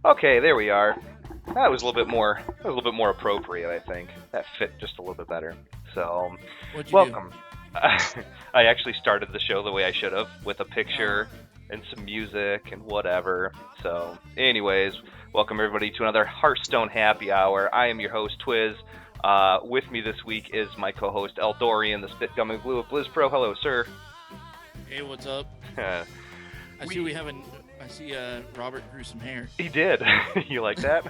Okay, there we are. That was a little bit more. That was a little bit more appropriate, I think. That fit just a little bit better. So, What'd you do? welcome. I actually started the show the way I should have, with a Oh, picture and some music and whatever. So, anyways, welcome everybody to another Hearthstone Happy Hour. I am your host, Twiz. With me this week is my co-host Eldorian, the Spit Gumming Blue of BlizzPro. Hello, sir. hey, what's up? I see we we have a. I see Robert grew some hair. He did. You like that?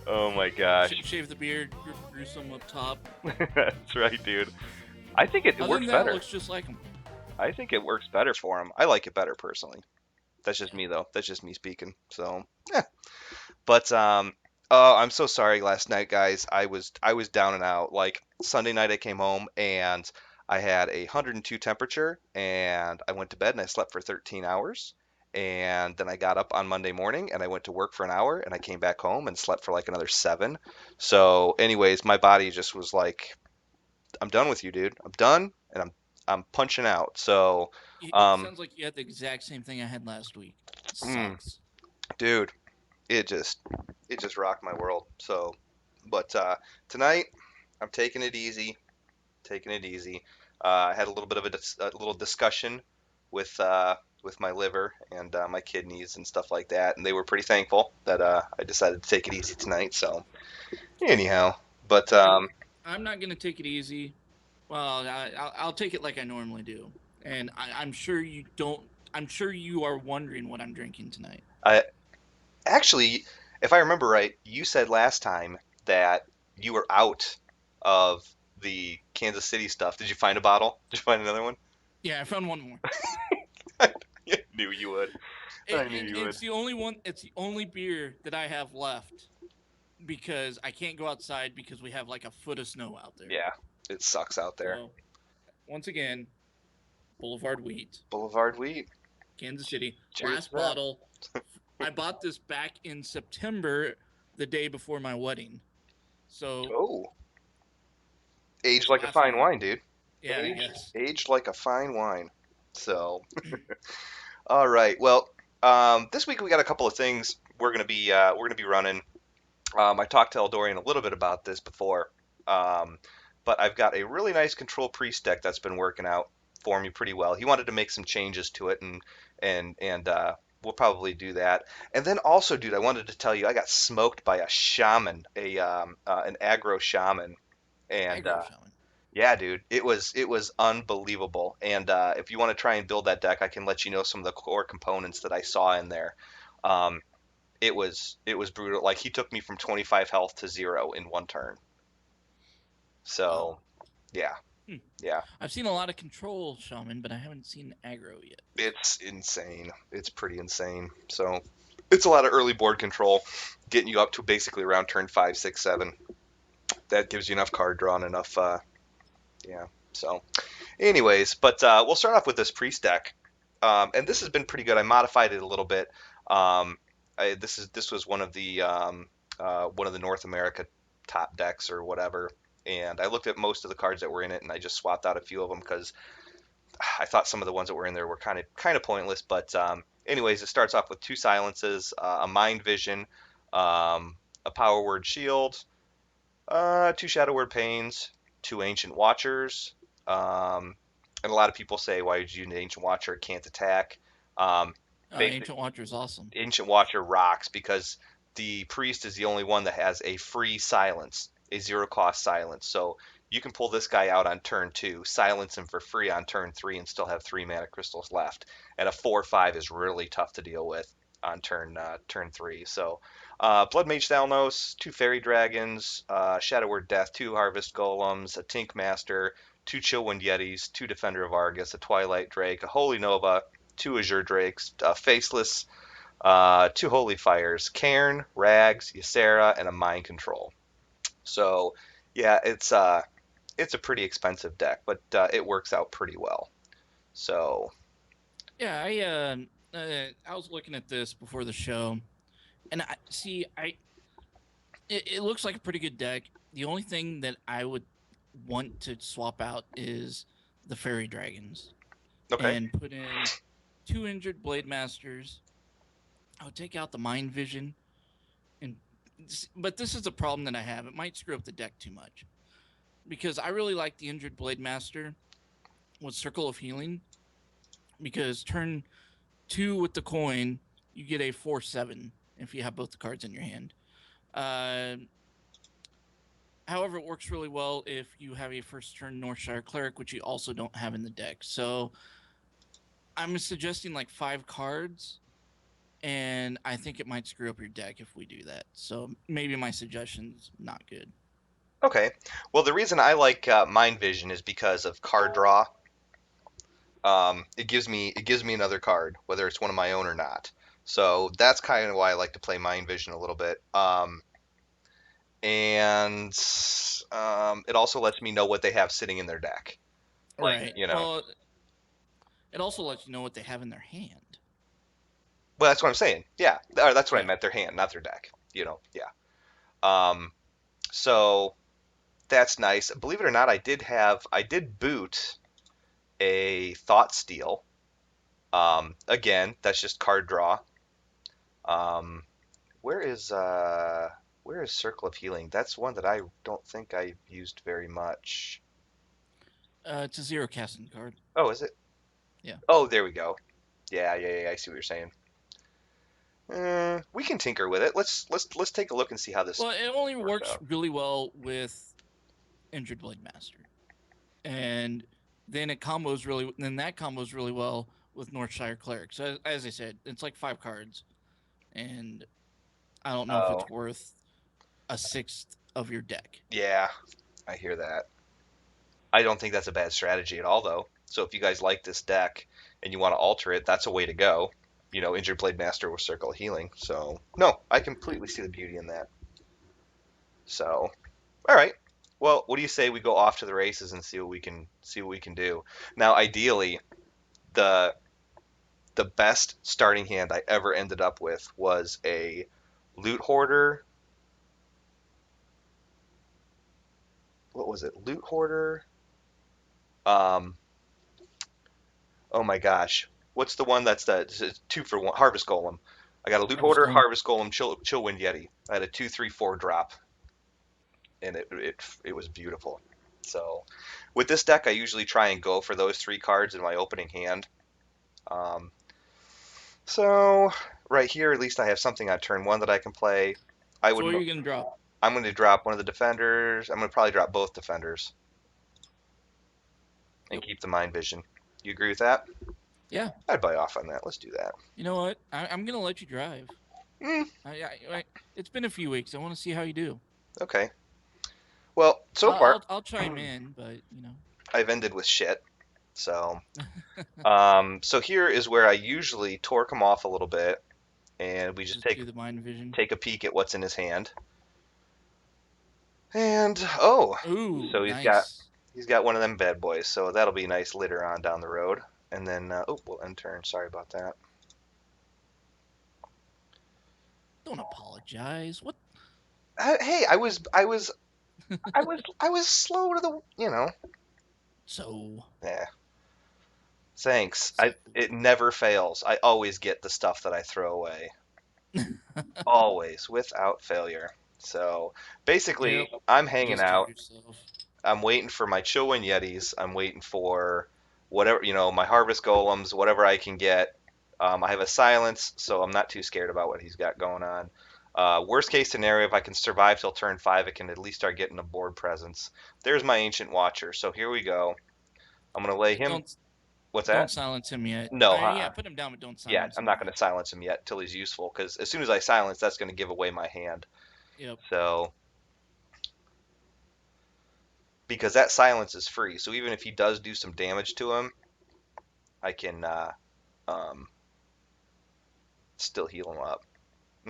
Oh my gosh. Shave the beard, grew some up top. That's right, dude. I think it Other works than that, it better. looks just like him. I think it works better for him. I like it better personally. That's just Yeah. me though. That's just me speaking. So, yeah. But oh, I'm so sorry last night, guys. I was down and out. Like Sunday night I came home and I had a 102 temperature and I went to bed and I slept for 13 hours. And then I got up on Monday morning and I went to work for an hour and I came back home and slept for like another 7. So, anyways, my body just was like, I'm done with you, dude. I'm done and I'm punching out. So, It um, sounds like you had the exact same thing I had last week. It mm, sucks. dude, it just it just rocked my world. So, but tonight I'm taking it easy, taking it easy. I had a little bit of a little discussion with my liver and my kidneys and stuff like that, and they were pretty thankful that I decided to take it easy tonight. So, anyhow, but I'm I'm not gonna take it easy. Well, I'll take it like I normally do, and I'm sure you don't. I'm sure you are wondering what I'm drinking tonight. I actually, if I remember right, you said last time that you were out of the Kansas City stuff. Did you find a bottle? Did you find another one? Yeah, I found one more. I knew you would. I knew And you would. it's the only one. It's the only beer that I have left because I can't go outside because we have like a foot of snow out there. Yeah, it sucks out there. So once again, Boulevard Wheat, Boulevard Wheat. Kansas City. Cheers to Last that. bottle. I bought this back in September, the day before my wedding. So Oh, aged this like a last fine one, wine, dude. yeah, I Aged, guess. aged like a fine wine. So, all right. Well, this week we got a couple of things we're gonna be running. I talked to Eldorian a little bit about this before, um, but I've got a really nice control priest deck that's been working out for me pretty well. He wanted to make some changes to it, and we'll probably do that. And then also, dude, I wanted to tell you I got smoked by a shaman, a an aggro shaman, and Aggro Shaman. yeah, dude, it was unbelievable. And if you want to try and build that deck, I can let you know some of the core components that I saw in there. Um, it was brutal. Like he took me from 25 health to 0 in one turn. Wow. So yeah, Hmm. yeah, I've seen a lot of Control Shaman, but I haven't seen aggro yet. it's insane. It's pretty insane. So it's a lot of early board control, getting you up to basically around turn 5, 6, 7. That gives you enough card draw and enough. Yeah. So, anyways, but we'll start off with this priest deck, and this has been pretty good. I modified it a little bit. This was one of the North America top decks or whatever, and I looked at most of the cards that were in it, and I just swapped out a few of them because I thought some of the ones that were in there were kind of pointless. But anyways, it starts off with 2 silences, a mind vision, a power word shield, 2 shadow word pains, 2 ancient watchers. Um, and a lot of people say, why would you use an ancient watcher? It can't attack. Um, basic Ancient Watcher is awesome. ancient watcher rocks because the priest is the only one that has a free silence, a 0 cost silence. So you can pull this guy out on turn 2, silence him for free on turn 3, and still have 3 mana crystals left. And a 4/5 is really tough to deal with on turn 3. So Blood Mage Thalnos, 2 Fairy Dragons, Shadow Word Death, 2 Harvest Golems, a Tink Master, 2 Chillwind Yetis, 2 Defender of Argus, a Twilight Drake, a Holy Nova, 2 Azure Drakes, a Faceless, 2 Holy Fires, Cairn, Rags, Ysera, and a Mind Control. So, yeah, it's a pretty expensive deck, but it works out pretty well. So, Yeah, I was looking at this before the show, and I see I it looks like a pretty good deck. The only thing that I would want to swap out is the fairy dragons okay. and put in 2 injured blade masters, I would take out the Mind Vision, and but this is a problem that I have. It might screw up the deck too much because I really like the Injured Blade Master with Circle of Healing because turn two with the coin, you get a 4/7 if you have both the cards in your hand. Uh, However, it works really well if you have a first turn Northshire Cleric, which you also don't have in the deck. So I'm suggesting like 5 cards, and I think it might screw up your deck if we do that. So maybe my suggestion's not good. Okay. Well, the reason I like Mind Vision is because of card draw. It gives me another card, whether it's one of my own or not. So that's kind of why I like to play Mind Vision a little bit. And it also lets me know what they have sitting in their deck. Like, Right. you know, Well, it also lets you know what they have in their hand. well, that's what I'm saying. Yeah, or that's what I Yeah. meant. Their hand, not their deck. Yeah. Um, so that's nice. Believe it or not, I did boot a Thought Steal. Again, that's just card draw. Um, where is uh, where is Circle of Healing? That's one that I don't think I've used very much. It's a 0 casting card. Oh, is it? Yeah. Oh, there we go. Yeah. I see what you're saying. We can tinker with it. Let's take a look and see how this Well, it only works works out. really well with Injured Blade Master, and then that combos really well with Northshire Cleric. So as I said, it's like 5 cards, and I don't know if Oh, it's worth a sixth of your deck. yeah, I hear that. I don't think that's a bad strategy at all, though. So if you guys like this deck and you want to alter it, that's a way to go. Injured Blade Master with Circle of Healing. So no, I completely see the beauty in that. So all right. Well, what do you say we go off to the races and see what we can do? Now, ideally, the the best starting hand I ever ended up with was a Loot Hoarder. What was it? Loot Hoarder. Um, oh my gosh, what's the one that's it's 2 for 1? Harvest Golem. I got a Loot Harvest Hoarder, Golem. Harvest Golem, Chillwind Yeti. I had a 2/3/4 drop, and it was beautiful. So with this deck, I usually try and go for those 3 cards in my opening hand. Um, so right here, at least I have something on turn 1 that I can play. I So would. what are you gonna drop? I'm going to drop one of the defenders. I'm going to probably drop both defenders and Yep. keep the Mind Vision. You agree with that? Yeah. I'd buy off on that. Let's do that. You know what? I'm gonna let you drive. Mm, It's been a few weeks. I want to see how you do. okay. Well, so I'll, far I'll I'll chime in, but you know. I've ended with shit. So, so here is where I usually torque him off a little bit, and we just Just take do the mind vision. take a peek at what's in his hand. And oh, Ooh, so he's got nice. he's got one of them bad boys. So that'll be nice later on down the road. And then oh, we'll end turn. Sorry about that. Don't apologize. What? Hey, I was slow to the. So, Yeah. Thanks. so It never fails. I always get the stuff that I throw away. Always, without failure. So basically, yep. I'm You hanging just did out. yourself. I'm waiting for my Chillwind Yetis. I'm waiting for whatever, my Harvest Golems, whatever I can get. I have a Silence, so I'm not too scared about what he's got going on. Worst case scenario, if I can survive till turn 5, I can at least start getting a board presence. There's my Ancient Watcher. So here we go. I'm going to lay him. Don't What's don't that? silence him yet. No, Yeah, put him down, but don't yeah, silence I'm him not going yet. to silence him yet till he's useful because as soon as I silence, that's going to give away my hand. Yep. So because that silence is free, so even if he does do some damage to him, I can um, still heal him up.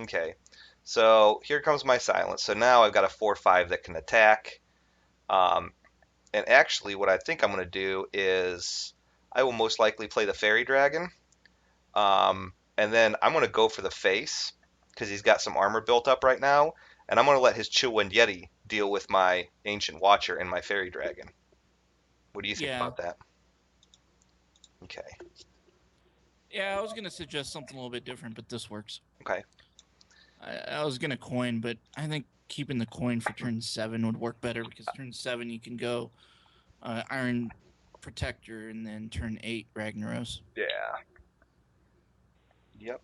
Okay, so here comes my silence. So now I've got a 4/5 that can attack. Um, and actually, what I think I'm going to do is I will most likely play the Fairy Dragon. And then I'm going to go for the face because he's got some armor built up right now. And I'm going to let his Chillwind Yeti deal with my Ancient Watcher and my Fairy Dragon. What do you think Yeah. about that? Okay. Yeah, I was gonna suggest something a little bit different, but this works. Okay. I was gonna coin, but I think keeping the coin for turn 7 would work better because turn 7 you can go Iron Protector and then turn 8 Ragnaros. Yeah. Yep.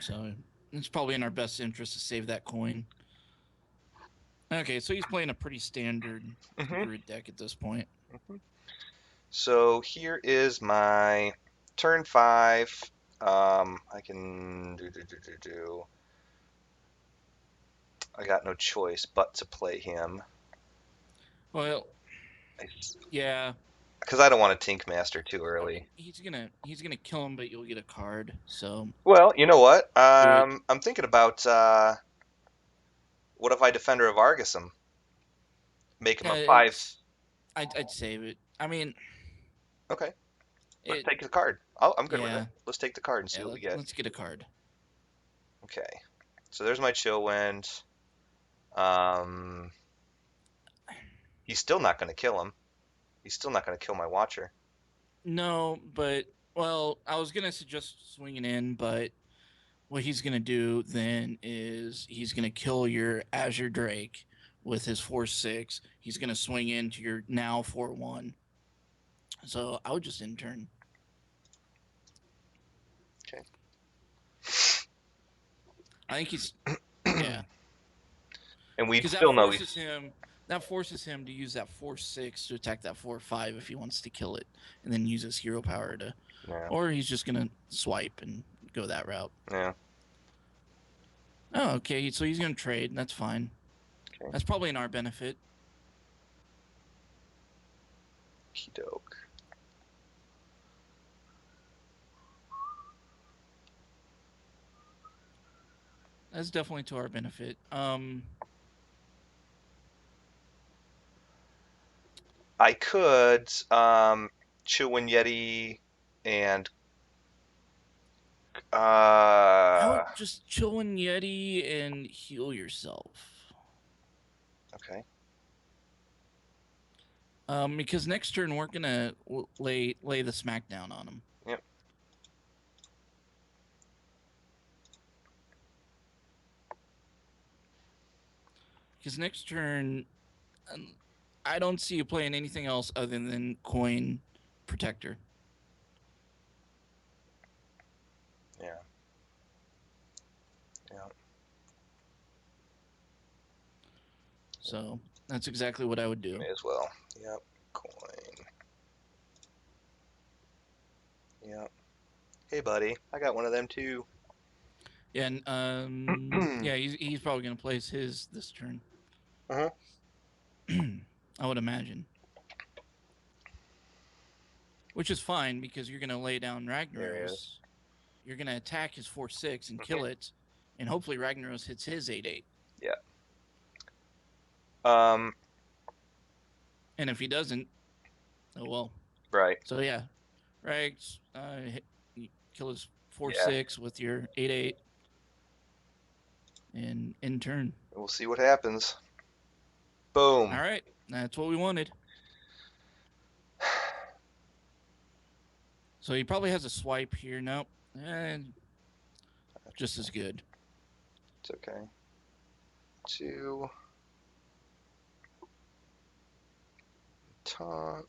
So it's probably in our best interest to save that coin. Okay, so he's playing a pretty standard hmm Druid deck at this point. So here is my turn 5. I can do. I got no choice but to play him. Well, yeah, Because I don't want to Tink Master too early. he's gonna kill him, but you'll get a card. So Well, you know what? do it. I'm thinking about what if I Defender of Argus him? Make him a 5. It's I'd save it. I mean, Okay, let's it. take the card. Oh, I'm good with it. Yeah, Let's take the card and see yeah. what we get. Let's get a card. Okay, so there's my Chill Wind. Um, he's still not going to kill him. He's still not going to kill my Watcher. No, but well, I was gonna suggest swinging in, but what he's gonna do then is he's gonna kill your Azure Drake with his 4/6. He's gonna swing into your now 4/1. So I would just intern. Okay. I think he's yeah, And we'd because that still know forces he's. him. That forces him to use that 4/6 to attack that 4/5 if he wants to kill it, and then use his hero power to, Yeah. or he's just gonna swipe and go that route. Yeah. Oh, okay. So he's gonna trade. That's fine. Okay. That's probably in our benefit. Doke. That's definitely to our benefit. I could Chillwind Yeti and I uh would just chill in Yeti and heal yourself. okay. Because next turn we're gonna lay the smackdown on him. Yep. Because next turn, I don't see you playing anything else other than coin protector. Yeah. Yeah. So that's exactly what I would do. May as well. Yep. Coin. Yep. Hey buddy, I got one of them too. Yeah, and yeah, he's probably gonna place his this turn. Uh-huh. I would imagine. Which is fine because you're gonna lay down There he is. Ragnaros. You're gonna attack his 4/6 and kill it, and hopefully Ragnaros hits his 8/8. Yeah. Um. And if he doesn't, oh well. Right. So yeah, Rags, you kill his Yeah. 4/6 with your 8/8, and in turn. We'll see what happens. Boom. All right, that's what we wanted. So he probably has a swipe here. Nope, and just as good. It's okay. 2. Taunt.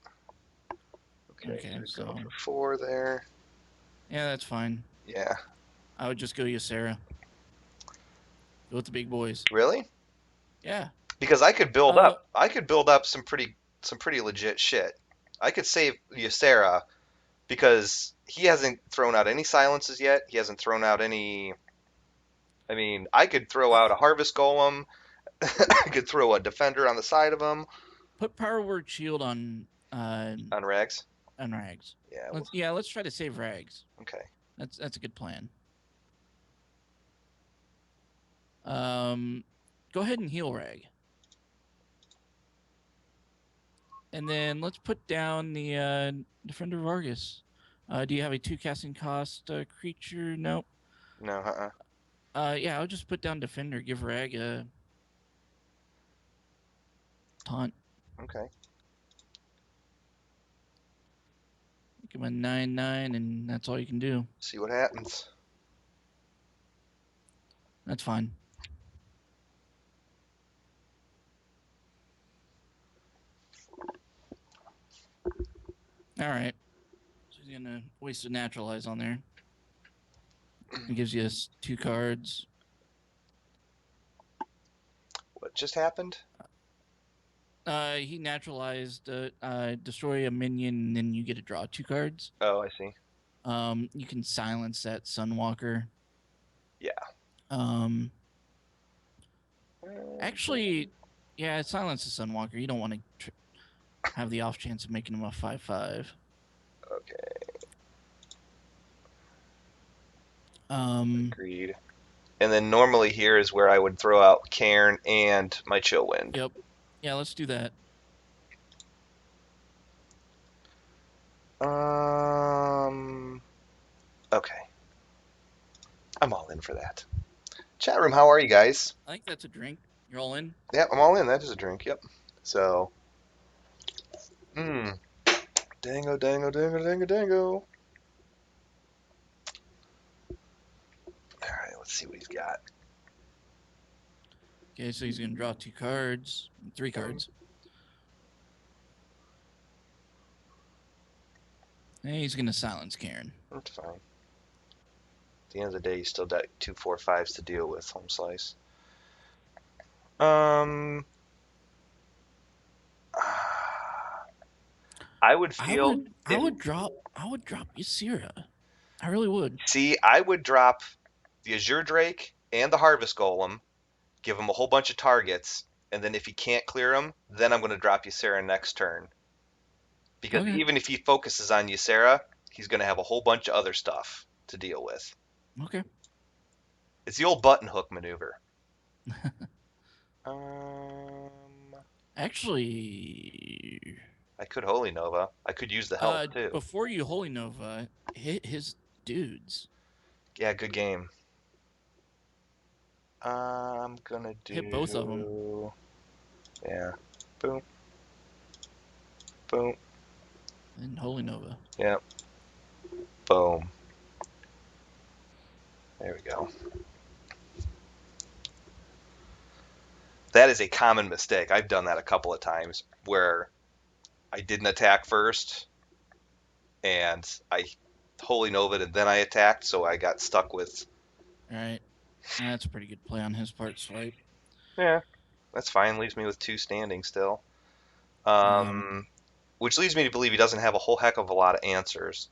Okay, So go for 4 there. yeah, that's fine. Yeah. I would just go Ysera. Go with the big boys. Really? Yeah. Because I could build up. I could build up some pretty legit shit. I could save Ysera because he hasn't thrown out any silences yet. He hasn't thrown out any. I mean, I could throw out a Harvest Golem. I could throw a Defender on the side of him. Put Power Word Shield on On Rags. on Rags. Yeah. Let's try to save Rags. Okay. That's a good plan. Go ahead and heal Rag. And then let's put down the Defender of Argus. Do you have a 2 casting cost creature? Nope. No. Yeah, I'll just put down Defender. Give Rag a taunt. Okay. Give him a 9/9, and that's all you can do. See what happens. That's fine. All right. So he's gonna waste a naturalize on there. It gives you 2 cards. What just happened? He naturalized destroy a minion, and then you get to draw 2 cards. Oh, I see. You can silence that Sunwalker. Yeah. Actually, yeah, silence the Sunwalker. You don't want to have the off chance of making him a 5/5. Okay. Agreed. Agreed. And then normally here is where I would throw out Cairn and my Chill Wind. Yep. Yeah, let's do that. Okay. I'm all in for that. Chat room, how are you guys? I think that's a drink. You're all in? Yep, I'm all in. That is a drink. Yep. So, dango, dango, dango, dango, dango. All right, let's see what he's got. Okay, so he's gonna draw 2 cards, 3 cards. And he's gonna silence Karen. That's fine. At the end of the day, you still got 2, 4, 5s to deal with. Home slice. I would feel. I would drop Ysera. I really would. See, I would drop the Azure Drake and the Harvest Golem, give him a whole bunch of targets, and then if he can't clear them, then I'm going to drop Ysera next turn. Because even if he focuses on Ysera, he's going to have a whole bunch of other stuff to deal with. Okay. It's the old button hook maneuver. Actually, I could Holy Nova. I could use the help too. Before you Holy Nova, hit his dudes. Yeah, good game. I'm gonna do. Hit both of them. Yeah. Boom. Boom. And Holy Nova. Yep. Boom. There we go. That is a common mistake. I've done that a couple of times where I didn't attack first and I Holy Nova'd and then I attacked, so I got stuck with. All right. That's a pretty good play on his part, Swipe. Yeah, that's fine. Leaves me with 2 standing still. Which leads me to believe he doesn't have a whole heck of a lot of answers.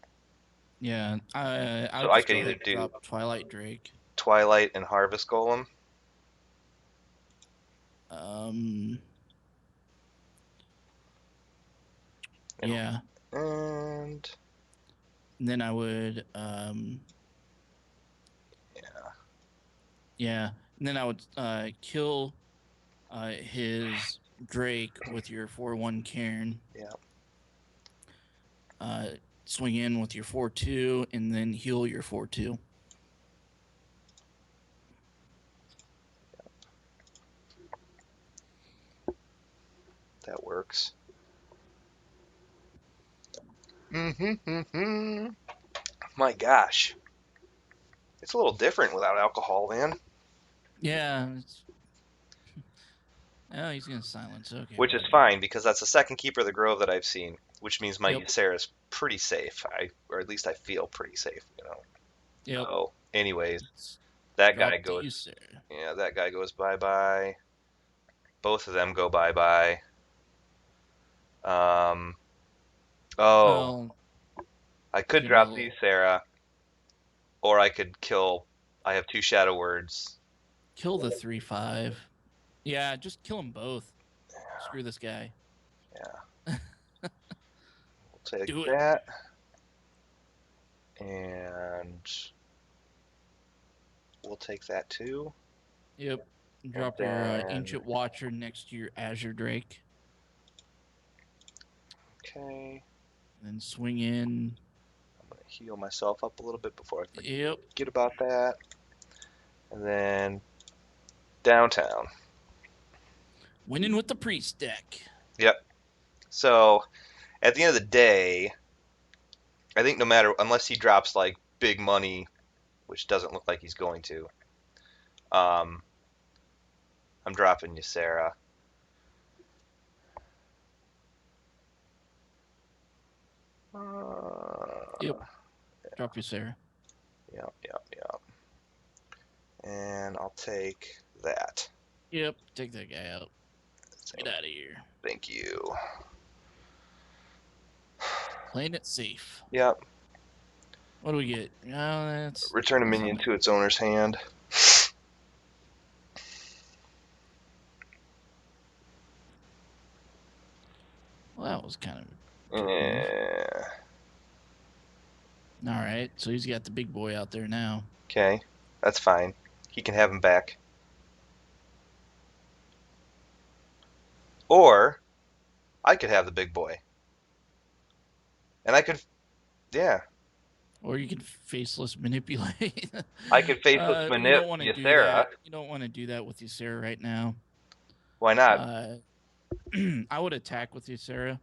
Yeah, so I could either do Twilight Drake, Twilight, and Harvest Golem. Yeah. And then I would Yeah. And then I would kill his Drake with your 4/1 Cairn. Yeah. Swing in with your 4/2 and then heal your 4/2. That works. My gosh. It's a little different without alcohol, man. Yeah. Oh, he's going to silence. Okay. Which is fine, because that's the second Keeper of the Grove that I've seen, which means my Ysera is pretty safe. Or at least I feel pretty safe, you know. Yep. So, anyways, that guy goes. Yeah, that guy goes bye-bye. Both of them go bye-bye. I could drop the Ysera, or I could kill. I have 2 Shadow Words. Kill the 3/5. Yeah, just kill them both. Yeah. Screw this guy. Yeah. We'll take that. And we'll take that too. Yep. Drop your Ancient Watcher next to your Azure Drake. Okay. And then swing in. I'm going to heal myself up a little bit before I forget about that. And then downtown. Winning with the Priest deck. Yep. So, at the end of the day, I think no matter unless he drops like big money, which doesn't look like he's going to. Um, I'm dropping you, Sarah. Yep. Drop your Sarah. Yep, yep, yep. And I'll take that. Yep. Take that guy out. Get Thank, out of here. thank you. Playing it safe. Yep. What do we get? No, Return a that's not minion bad. to its owner's hand. Well, that was kind of a jerk move. Eh, All right, so he's got the big boy out there now. okay, that's fine. He can have him back. Or I could have the big boy. And I could, yeah, Or you can faceless manipulate. I could faceless You manip don't want to do Ysera. that. You don't want to do that with Ysera right now. Why not? Uh, I would attack with Ysera.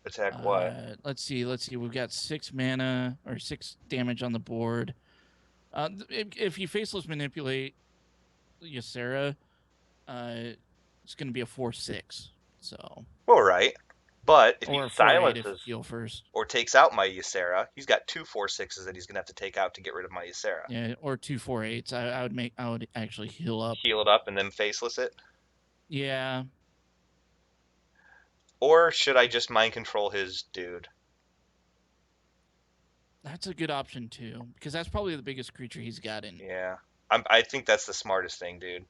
Attack what? Let's see. Let's see. We've got 6 mana or 6 damage on the board. If you faceless manipulate Ysera, it's going to be a 4/6. So All right. But if he or a 4/8 if silences heal first. or takes out my Ysera, he's got two 4/6s that he's going to have to take out to get rid of my Ysera. Yeah, or 2/4/8s. I would make. I would actually heal up. Heal it up and then faceless it. Yeah, Or should I just mind control his dude? that's a good option too, because that's probably the biggest creature he's got in. Yeah. I think that's the smartest thing, dude.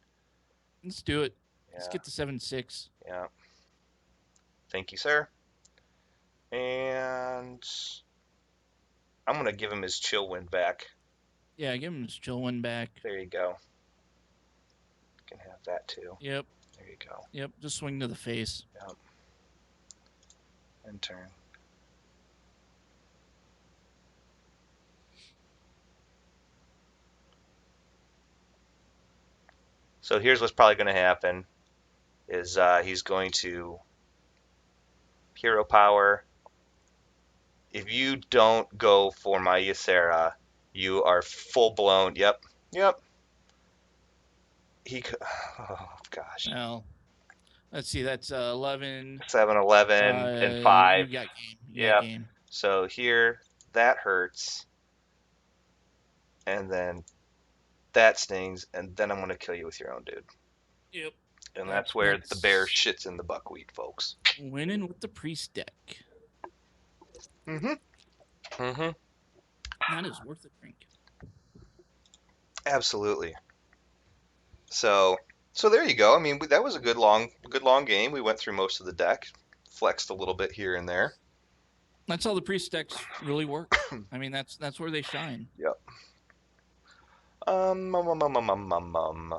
Let's do it. Let's Yeah. get to 7/6. Yeah. Thank you, sir. And I'm going to give him his chill wind back. Yeah, give him his chill one back. There you go. You can have that too. Yep. There you go. Yep. Just swing to the face. Yep. And turn. So here's what's probably going to happen is he's going to hero power. If you don't go for my Ysera, you are full blown. Yep, yep. He, oh gosh, Well, let's see. That's 11. 7, 11, and 5. You got game. You got Yep. game. So here, that hurts, and then that stings, and then I'm gonna kill you with your own dude. Yep. And that's That's where the bear that's shits in the buckwheat, folks. winning with the priest deck. Mm-hmm. Mm-hmm. That is worth a drink. Absolutely. So there you go. I mean, that was a good long game. We went through most of the deck, flexed a little bit here and there. That's how the priest decks really work. I mean, that's where they shine. Yep. Um, um, um, um, um, um, um, um.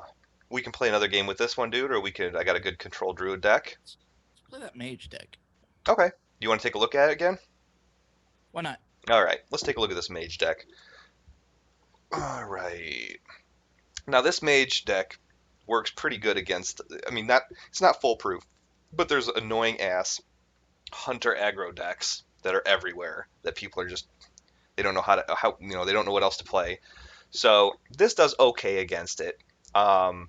We can play another game with this one, dude, or we could. I got a good control druid deck. Let's play that mage deck. Okay. Do you want to take a look at it again? Why not? All right. Let's take a look at this mage deck. All right. Now this mage deck works pretty good against. I mean, not it's not foolproof, but there's annoying ass hunter aggro decks that are everywhere that people are just they don't know how they don't know what else to play. So this does okay against it. Um,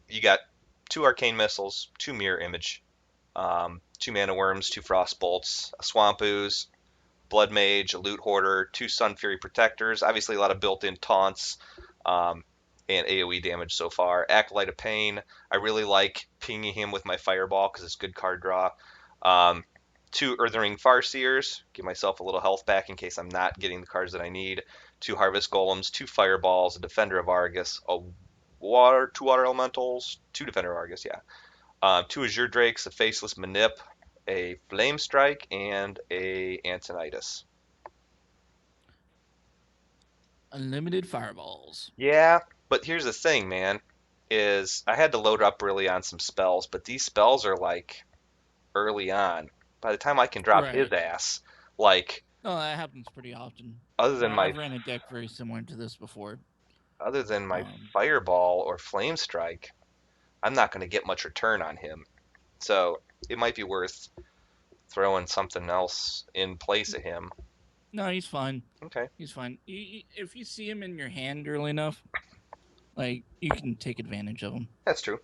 you got two arcane missiles, two mirror image, two mana worms, two frost bolts, a swamp ooze, blood mage, a loot hoarder, two sun fury protectors. Obviously a lot of built-in taunts. And AoE damage so far. Acolyte of Pain. I really like pinging him with my Fireball because it's good card draw. Um, two Earthring Farseers. Give myself a little health back in case I'm not getting the cards that I need. Two Harvest Golems. Two Fireballs. A Defender of Argus. Two Water Elementals. Two Defender of Argus, yeah. Two Azure Drakes. A Faceless Manip. A Flame Strike. And a Antonitis. Unlimited fireballs. Yeah, but here's the thing, man, is I had to load up really on some spells, but these spells are like early on. By the time I can drop his Right. ass, like Oh, that happens pretty often. other than my I've ran a deck very similar to this before. other than my Um, fireball or flame strike, I'm not going to get much return on him. So it might be worth throwing something else in place of him. No, he's fine. Okay, He's fine. If you see him in your hand early enough, like you can take advantage of him. that's true.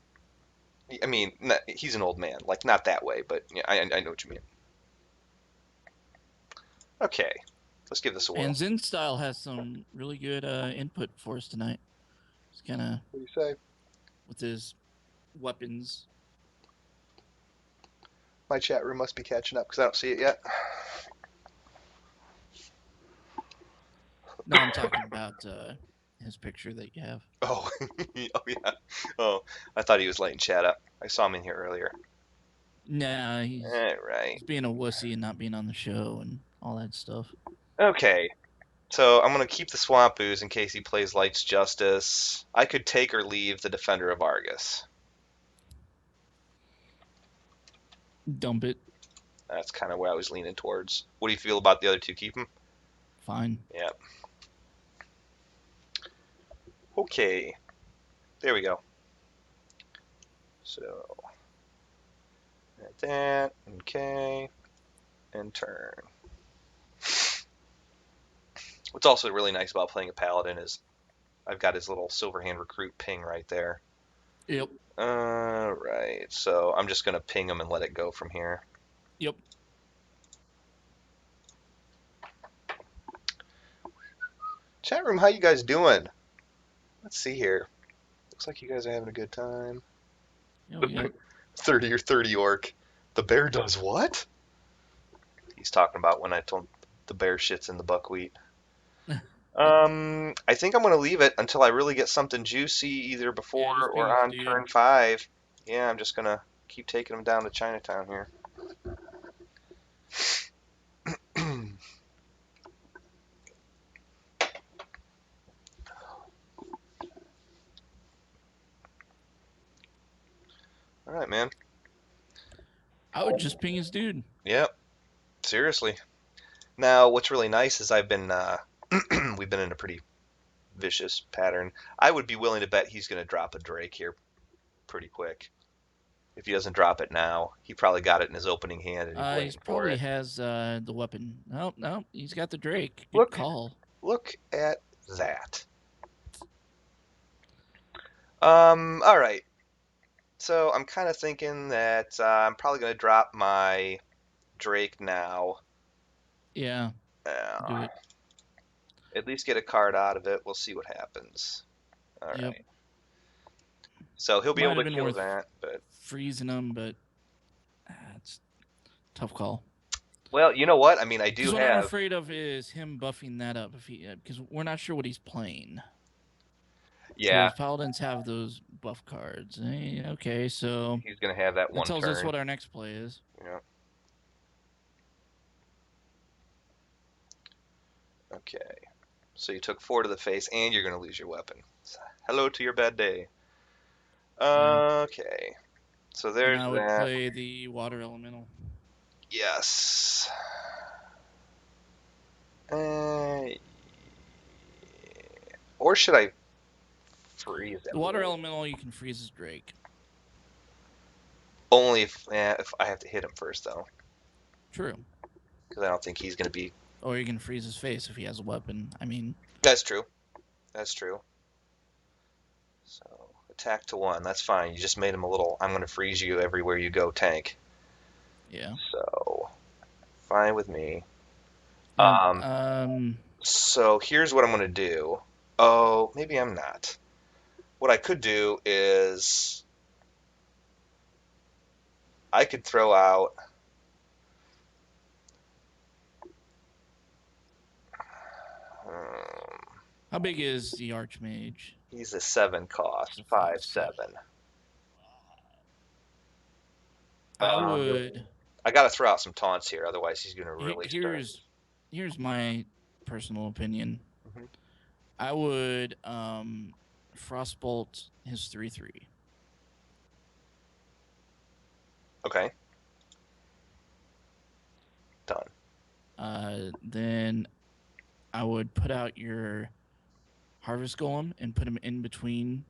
I mean, he's an old man, like not that way, but yeah, I know what you mean. Okay, let's give this a whirl. And Zen Style has some really good input for us tonight. It's kind of What do you say? with his weapons. My chat room must be catching up because I don't see it yet. No, I'm talking about his picture that you have. Oh, oh yeah. Oh, I thought he was letting chat up. I saw him in here earlier. Nah, All right. he's being a wussy and not being on the show and all that stuff. Okay. So I'm gonna keep the Swamp Ooze in case he plays Light's Justice. I could take or leave the Defender of Argus. Dump it. That's kind of where I was leaning towards. What do you feel about the other two? Keep them? Fine. Yeah. Okay. There we go. So that. Okay. And turn. What's also really nice about playing a Paladin is I've got his little Silverhand recruit ping right there. Yep. Alright, so I'm just gonna ping him and let it go from here. Yep. Chat room, how you guys doing? Let's see here. Looks like you guys are having a good time. Yeah, we got 30 or 30 orc. The bear does what? He's talking about when I told the bear shits in the buckwheat. I think I'm gonna leave it until I really get something juicy either yeah, before just ping or his on dude. turn 5. Yeah, I'm just gonna keep taking them down to Chinatown here. All right, man. I would just ping his dude. Yep, seriously. Now, what's really nice is we've been in a pretty vicious pattern. I would be willing to bet he's going to drop a Drake here pretty quick. If he doesn't drop it now, he probably got it in his opening hand and he's He waiting for probably it. has the weapon. No, he's got the Drake. Good Look, call. look at that. All right. So I'm kind of thinking that I'm probably going to drop my Drake now. Yeah, do Uh, it. at least get a card out of it. We'll see what happens. All Yep. right. So he'll be Might able have to been kill worth that, but freezing him, but it's tough call. well, you know what? I mean, I do Because what I'm have. afraid of is him buffing that up if he because we're not sure what he's playing. Yeah, Because paladins have those buff cards. Okay, so he's going to have that that one tells us turn. what our next play is. Yeah. Okay. So you took 4 to the face, and you're going to lose your weapon. Hello to your bad day. Yeah, Okay. So and there's I would that. play the water elemental. Yes. Uh, or should I freeze The him? water elemental you can freeze his Drake. Only if I have to hit him first, though, True. because I don't think he's going to be. Or you can freeze his face if he has a weapon. I mean, That's true. That's true. So attack to 1. That's fine. You just made him a little. I'm going to freeze you everywhere you go tank. yeah. So fine with me. Yep. So here's what I'm going to do. Oh, maybe I'm not. What I could do is I could throw out. Um, How big is the Archmage? he's a 7 It's cost, a 5/7. 5/7. I Um, would. I got to throw out some taunts here, otherwise he's going to he- really start. Here's here's my personal opinion. Mhm. I would frostbolt his 3/3. Okay, done. Then I would put out your harvest golem and put him in between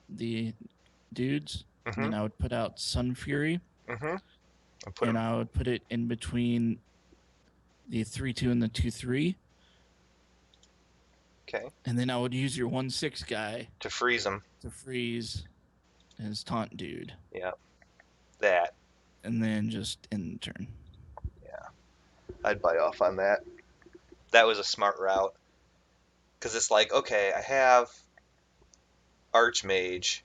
the dudes, and Mhm. then I would put out Sun Fury, Mhm. And put and him. I would put it in between the 3/2 and the 2/3, Okay. and then I would use your 1/6 guy To freeze him. to freeze his taunt dude, Yeah. That. and then just end the turn. Yeah. I'd buy off on that. That was a smart route. Because it's like, okay, I have Archmage.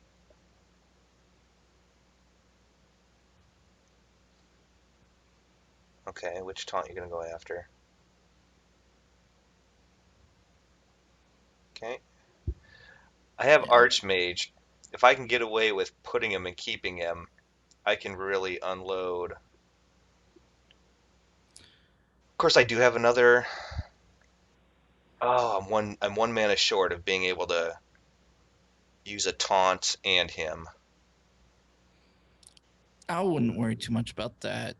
Okay, which taunt you gonna go after? Okay. I have Yeah. Archmage. If I can get away with putting him and keeping him, I can really unload. Of course, I do have another. Oh, I'm one mana short of being able to use a taunt and him. I wouldn't worry too much about that.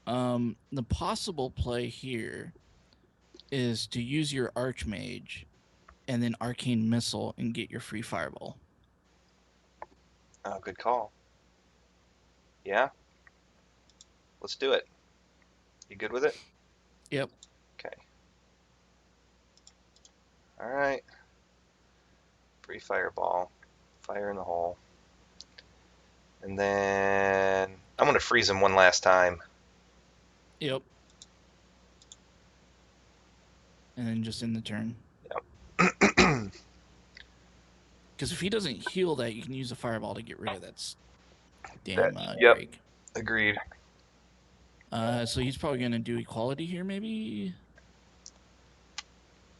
The possible play here is to use your Archmage and then Arcane Missile and get your free Fireball. Oh, good call. Yeah, let's do it. You good with it? Yep. Okay. All right. Free fireball. Fire in the hole. And then I'm gonna freeze him one last time. Yep. And then just end the turn. Yep. Because if he doesn't heal that, you can use a Fireball to get rid of that That. damn Yep. Drake. Agreed. So he's probably going to do Equality here, maybe?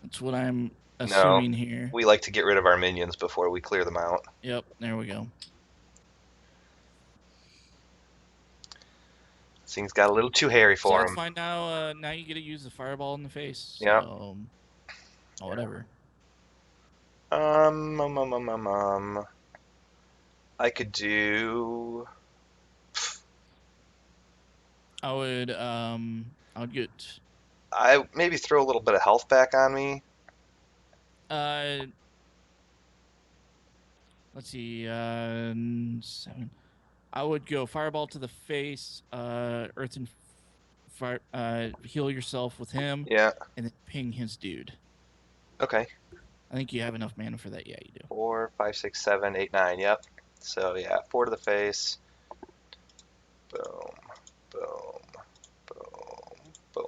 That's what I'm No, assuming here. we like to get rid of our minions before we clear them out. Yep, there we go. Things got a little too hairy So for that's him. fine. Now you get to use the Fireball in the face. Yep. So, Yeah. whatever. Um, um, um, um, um, um. I could do. I would get, I maybe throw a little bit of health back on me. uh, let's see, 7. I would go Fireball to the face, Earth and Fire, heal yourself with him, Yeah. and then ping his dude. Okay. I think you have enough mana for that. Yeah, you do. 4, 5, 6, 7, 8, 9. Yep. So yeah, 4 to the face. Boom. Boom. Boom. Boom.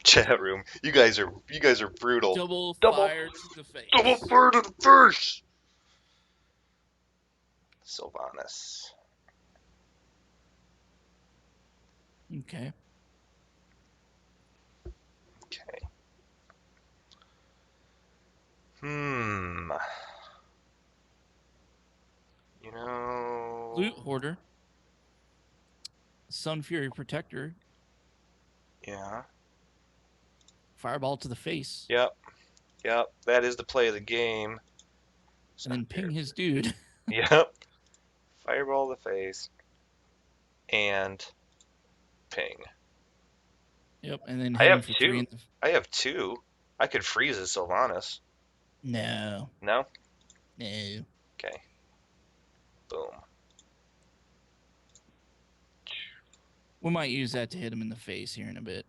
Chat room. You guys are brutal. Double Double fire to the double face. bird to the face. Sylvanas. Okay. Okay. Hmm. You Loot know. Hoarder, Sun Fury Protector, Yeah. Fireball to the face, Yep. Yep. That is the play of the game. and Sun then ping Fury. his dude. Yep. Fireball the face and ping. Yep, and then I hit him have for 3 two. in the. I have two. I could freeze a Sylvanas. No. No? No. Okay. Boom. We might use that to hit him in the face here in a bit.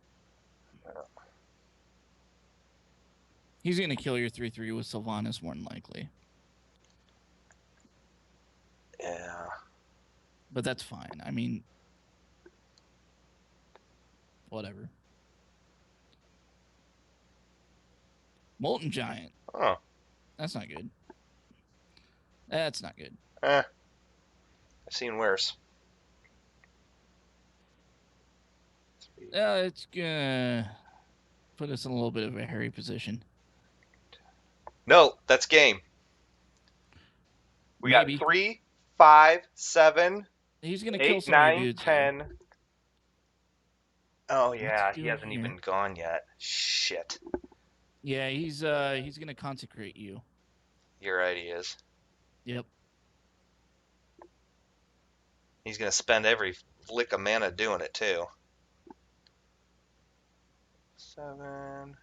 He's going to kill your 3/3 with Sylvanas, more than likely. Yeah. But that's fine. I mean, whatever. Molten Giant. Oh. That's not good. That's not good. Eh. I've seen worse. It's gonna put us in a little bit of a hairy position. No, that's game. We got Maybe 3, 5, 7, he's gonna kill 8, some of your 9, dudes though. 10. Oh What's he yeah, he doing hasn't here? even gone yet. Shit. Yeah, he's gonna consecrate you. You're right, he is. Yep. He's gonna spend every lick of mana doing it too. 7.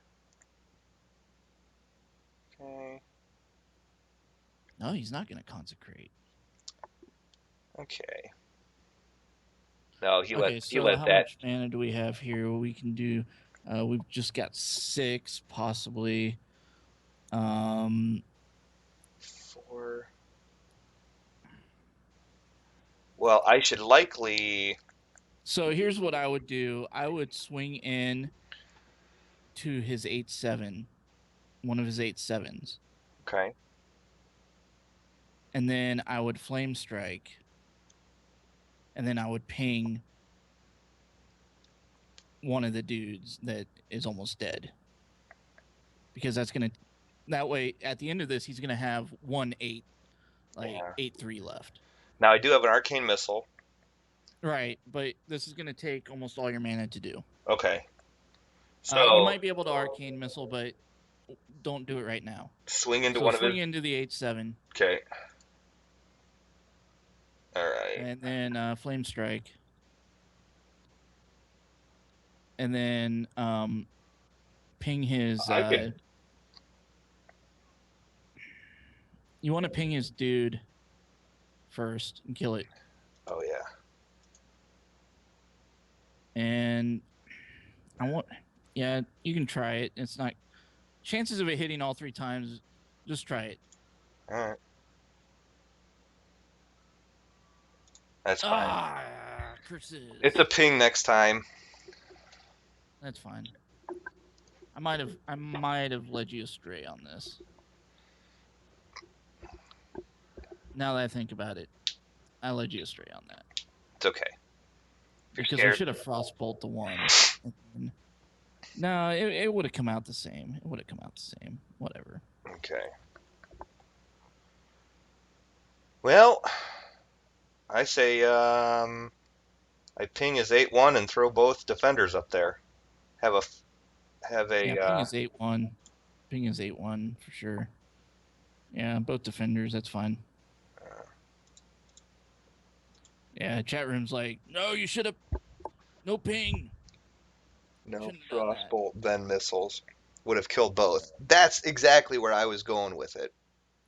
Okay. No, he's not going to consecrate. Okay. No, he let Okay, he so let how that. much mana do we have here? We can do. We've just got 6, possibly. 4. Well, I should likely. So here's what I would do. I would swing in to his 8/7, one of his 8/7s, Okay. and then I would flame strike, and then I would ping one of the dudes that is almost dead, because that's gonna. That way, at the end of this, he's gonna have 1/8, like Yeah. 8/3 left. Now I do have an arcane missile. Right, but this is gonna take almost all your mana to do. Okay. You So might be able to arcane missile, but don't do it right now. swing into So one of swing his. into the 8/7, Okay. All right. and then flame strike, and then ping his. I can. You want to ping his dude first and kill it, Oh yeah. and I want. Yeah, you can try it. It's not chances of it hitting all 3 times. Just try it. All right. That's fine. Curses. It's a ping next time. That's fine. I might have led you astray on this. Now that I think about it, I led you astray on that, It's okay. If you're because we scared. should have frostbolt the one. No, it would have come out the same. It would have come out the same. Whatever. Okay. Well, I say I ping his 8-1 and throw both defenders up there. Have a have Yeah, a ping is 8/1. Ping is 8/1 for sure. Yeah, both defenders. That's fine. Yeah, chat room's like, no, you should have. No ping. no Shouldn't have done that. frostbolt then missiles. Would have killed both. That's exactly where I was going with it.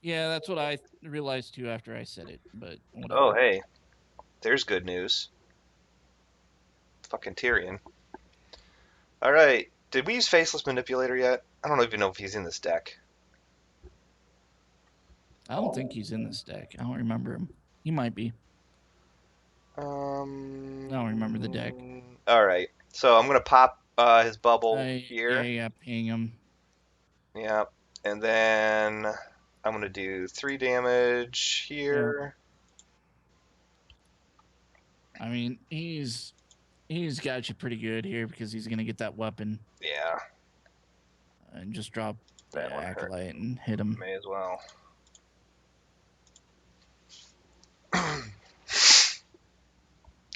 Yeah, that's what I realized too after I said it, but Oh whatever. hey, there's good news. Fucking Tyrion. All right. Did we use Faceless Manipulator yet? I don't even know if he's in this deck. I don't think he's in this deck. I don't remember him. He might be. I don't remember the deck. All right. So I'm gonna pop his bubble here. Yeah, ping him. Yeah. And then I'm gonna do 3 damage Yeah. here. I mean, he's got you pretty good here because he's gonna get that weapon Yeah, and just drop that one hurt. acolyte and hit him. May as well.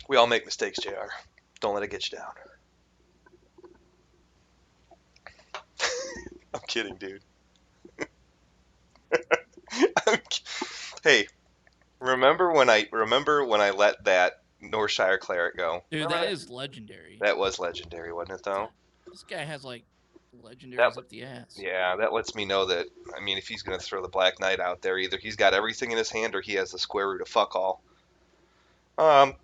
We all make mistakes, JR. Don't let it get you down. I'm kidding, dude. Hey, remember when I let that Northshire cleric go? Dude, Remember that that? is legendary. That was legendary, wasn't it though? This guy has like That legendaries up the ass. yeah, that lets me know that I mean if he's gonna throw the Black Knight out there, either he's got everything in his hand or he has the square root of fuck all. Um,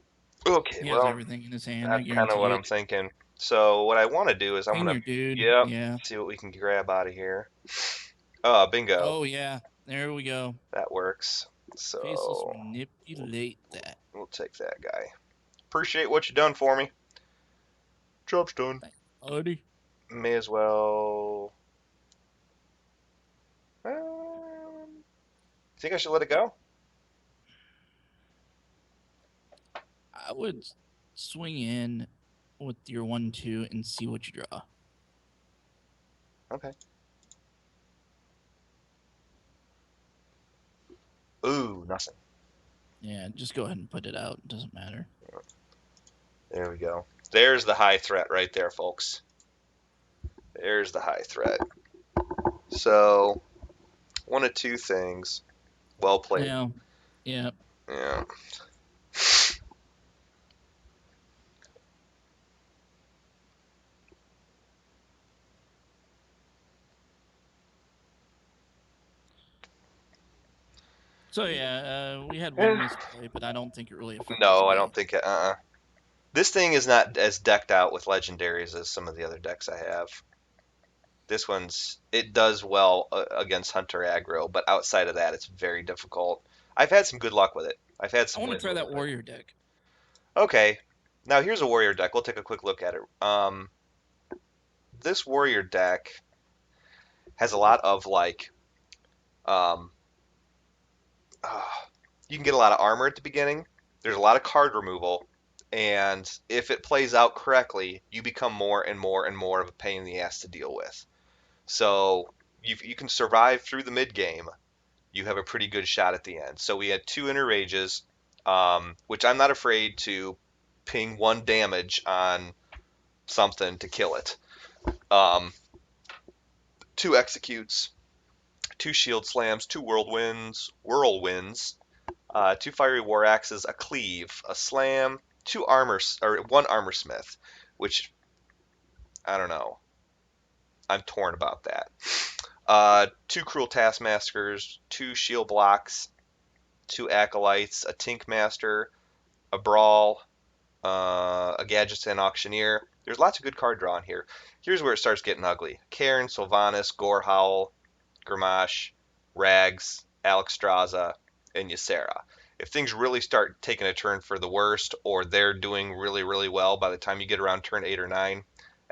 okay, He has well, everything in his hand. I that's kind of guarantee what I'm it. thinking. So what I want to do is I'm Ping gonna, your dude. yep, Yeah. see what we can grab out of here. Oh, bingo, Oh yeah. There we go. that works. Faceless So manipulate that. we'll take that guy. Appreciate what you done for me. Job's done. Buddy. May as well. Think I should let it go? I would swing in with your 1/2 and see what you draw. Okay. Ooh, nothing. Yeah, just go ahead and put it out. It doesn't matter. There we go. There's the high threat right there, folks. There's the high threat. So, one of two things. Well played. Yeah. Yeah. Yeah. So yeah, we had one Eh, misplay, but I don't think it really affected the no, I don't game. think it. This thing is not as decked out with legendaries as some of the other decks I have. This one's it does well against hunter aggro, but outside of that, it's very difficult. I've had some good luck with it. I've had I some want to wins try with it, that but warrior deck. okay. Now here's a warrior deck. We'll take a quick look at it. This warrior deck has a lot of like, um, uh, you can get a lot of armor at the beginning. There's a lot of card removal, and if it plays out correctly, you become more and more and more of a pain in the ass to deal with. So you can survive through the mid game. You have a pretty good shot at the end. So we had two inner rages, which I'm not afraid to ping one damage on something to kill it. Um, two executes, two shield slams, two whirlwinds, two fiery war axes, a cleave, a slam, two armor or one armor smith, which I don't know. I'm torn about that. Two cruel taskmasters, two shield blocks, two acolytes, a tink master, a brawl, a Gadgetzan auctioneer. There's lots of good card draw here. Here's where it starts getting ugly. Cairn, Sylvanas, Gorehowl, Gamache, Rags, Alexstrasza, and Ysera. If things really start taking a turn for the worst, or they're doing really, really well by the time you get around turn 8 or 9,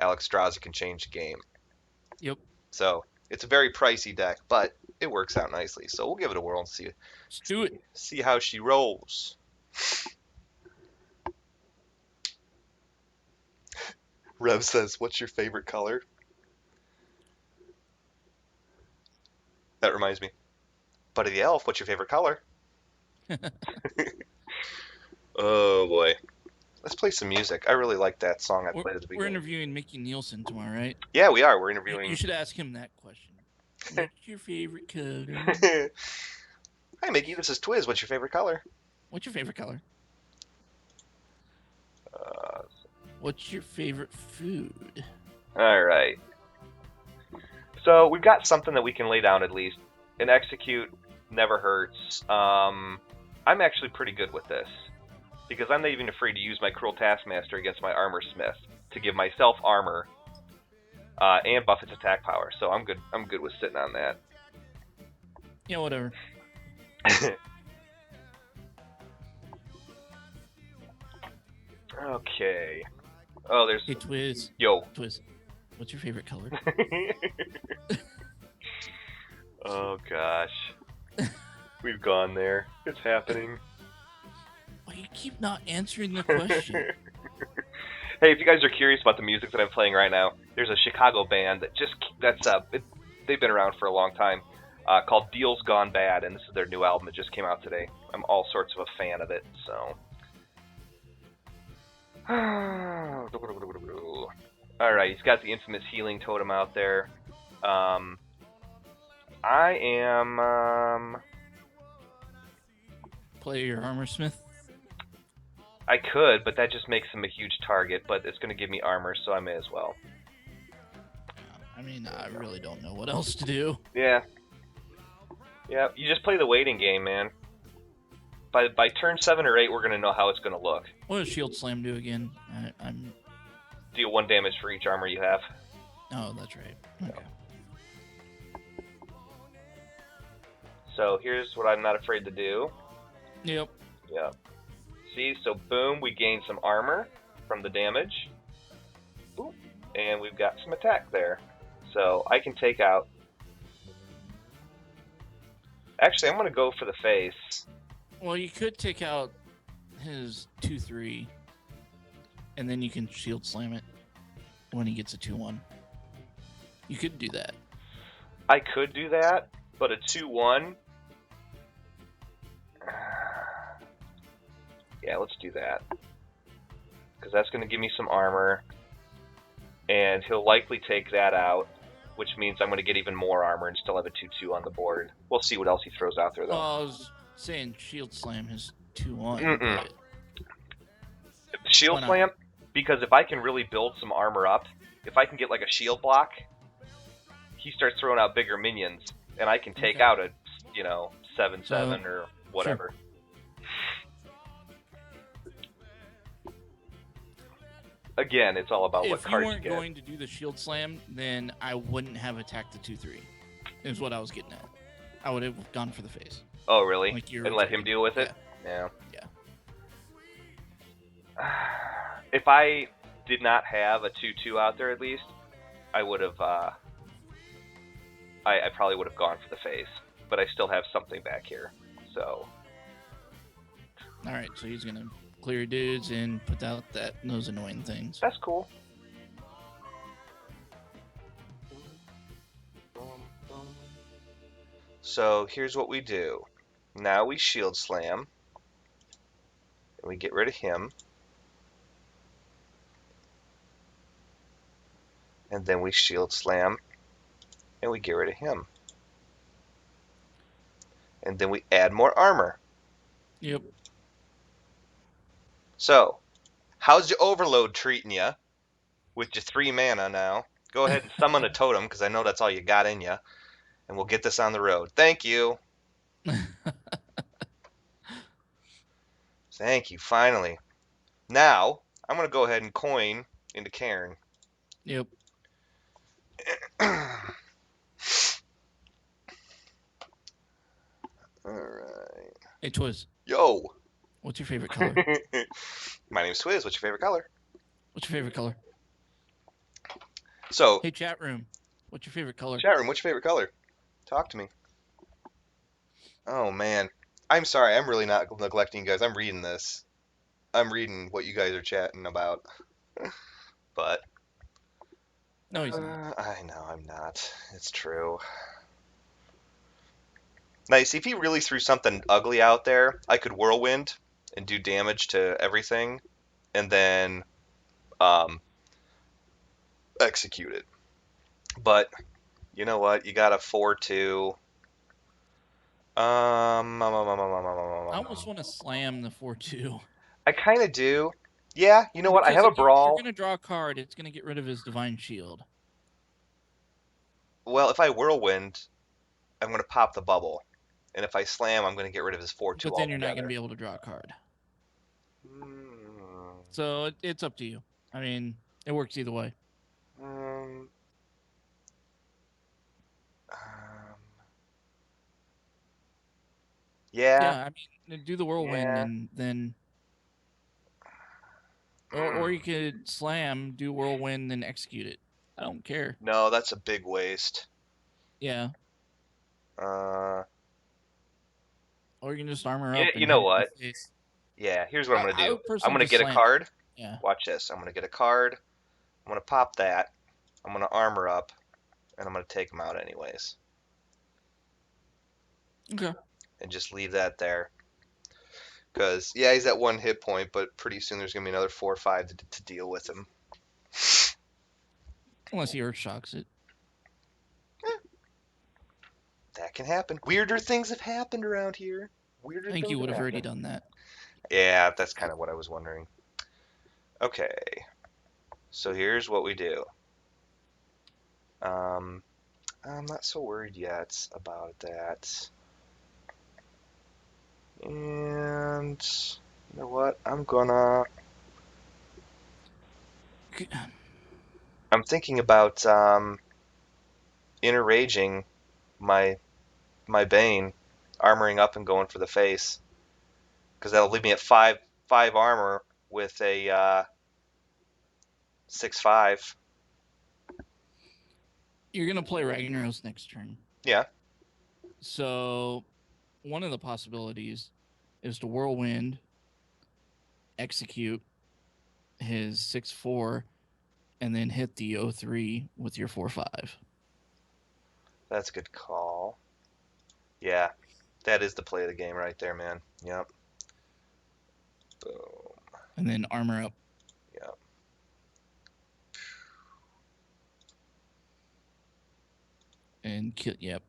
Alexstrasza can change the game. Yep. So it's a very pricey deck, but it works out nicely. So we'll give it a whirl and Let's do it. see how she rolls. Rev says, "What's your favorite color?" That reminds me. Buddy the Elf, what's your favorite color? Oh boy. Let's play some music. I really like that song I we're, played at the we're beginning. interviewing Mickey Nielsen tomorrow, right? Yeah, we are. We're You interviewing. should ask him that question. What's your favorite color? Hi, Mickey. This is Twiz. What's your favorite color? What's your favorite color? Uh, What's your favorite food? all right. So we've got something that we can lay down at least. An execute never hurts. I'm actually pretty good with this because I'm not even afraid to use my cruel taskmaster against my armor smith to give myself armor and buff its attack power. So I'm good. I'm good with sitting on that. Yeah, whatever. Okay. Oh, there's Hey, Twiz. yo. Twiz. What's your favorite color? Oh gosh. We've gone there. It's happening. Why you keep not answering the question? Hey, if you guys are curious about the music that I'm playing right now, there's a Chicago band they've been around for a long time, called Deals Gone Bad, and this is their new album. It just came out today. I'm all sorts of a fan of it. So. All right, he's got the infamous healing totem out there. I am. Play your armor smith. I could, but that just makes him a huge target. But it's going to give me armor, so I may as well. I mean, I really don't know what else to do. Yeah. Yeah, you just play the waiting game, man. By turn 7 or 8, we're going to know how it's going to look. What does Shield Slam do again? I'm. Deal 1 damage for each armor you have. Oh, that's right. Okay. So here's what I'm not afraid to do. Yep. Yep. See, so boom, we gain some armor from the damage. Boop. And we've got some attack there. So I can take out... Actually, I'm going to go for the face. Well, you could take out his 2/3, and then you can Shield Slam it when he gets a 2/1. You could do that. I could do that, but a 2/1... Yeah, let's do that. Because that's going to give me some armor. And he'll likely take that out, which means I'm going to get even more armor and still have a 2/2 on the board. We'll see what else he throws out there, though. Well, I was saying Shield Slam his 2/1. Mm-mm. But Shield Slam, because if I can really build some armor up, if I can get like a shield block, he starts throwing out bigger minions, and I can take out a, So 7/7 or sure. whatever. Again, it's all about what If you cards you weren't get. going to do the shield slam, then I wouldn't have attacked the 2/3. Is what I was getting at. I would have gone for the face. Oh, really? Like you And let him originally deal with did. it? Yeah. Yeah. If I did not have a 2/2 out there, at least, I would have. I probably would have gone for the face, but I still have something back here. So. All right. So he's gonna clear dudes and put out those annoying things. That's cool. So here's what we do. Now we shield slam. And we get rid of him. And then we shield slam. And we get rid of him. And then we add more armor. Yep. So, how's your overload treating you? With your 3 mana now. Go ahead and summon a totem, because I know that's all you got in you. And we'll get this on the road. Thank you. Thank you, finally. Now, I'm going to go ahead and coin into Cairn. Yep. Alright. Hey Twiz. Yo! What's your favorite color? My name's Twiz. What's your favorite color? What's your favorite color? So, Hey chat room. What's your favorite color? chat room, what's your favorite color? Talk to me. Oh, man. I'm sorry. I'm really not neglecting you guys. I'm reading this. I'm reading what you guys are chatting about. But No, he's not. I know I'm not. It's true. Nice. If he really threw something ugly out there, I could whirlwind and do damage to everything, and then execute it. But you know what? You got a 4/2. I almost want to slam the 4/2. I kind of do. Yeah. You know what? I Because have a if you're brawl. gonna draw a card, it's gonna get rid of his divine shield. Well, if I whirlwind, I'm going to pop the bubble, and if I slam, I'm going to get rid of his 4/2 But then you're not gonna altogether. be able to draw a card. Hmm. So it's up to you. I mean, it works either way. Um, yeah, Yeah, I mean, do the whirlwind yeah. and then, or you could slam, do whirlwind, and execute it. I don't care. No, that's a big waste. Yeah, Uh, or you can just armor you, up you and know hit him in what? the face. Yeah, here's what I'm gonna I do. would I'm personally gonna just get a slam it. card. Yeah. Watch this. I'm gonna get a card. I'm gonna pop that. I'm gonna armor up, and I'm gonna take him out anyways, Okay. and just leave that there. Cause yeah, he's at 1 hit point, but pretty soon there's gonna be another 4 or 5 to deal with him. Unless he earth shocks it. That can happen. Weirder things have happened around here. I Weirder think things you would have have already happened. done that. Yeah, that's kind of what I was wondering. Okay, so here's what we do. Um, I'm not so worried yet about that. And you know what? I'm thinking about interraging my my Bane, armoring up and going for the face, because that'll leave me at 5 armor with a 6/5. You're gonna play Ragnaros next turn. Yeah. So one of the possibilities is to whirlwind, execute his 6/4, and then hit the 0/3 with your 4/5. That's a good call. Yeah, that is the play of the game right there, man. Yep. Boom. And then armor up. Yep. And kill. Yep.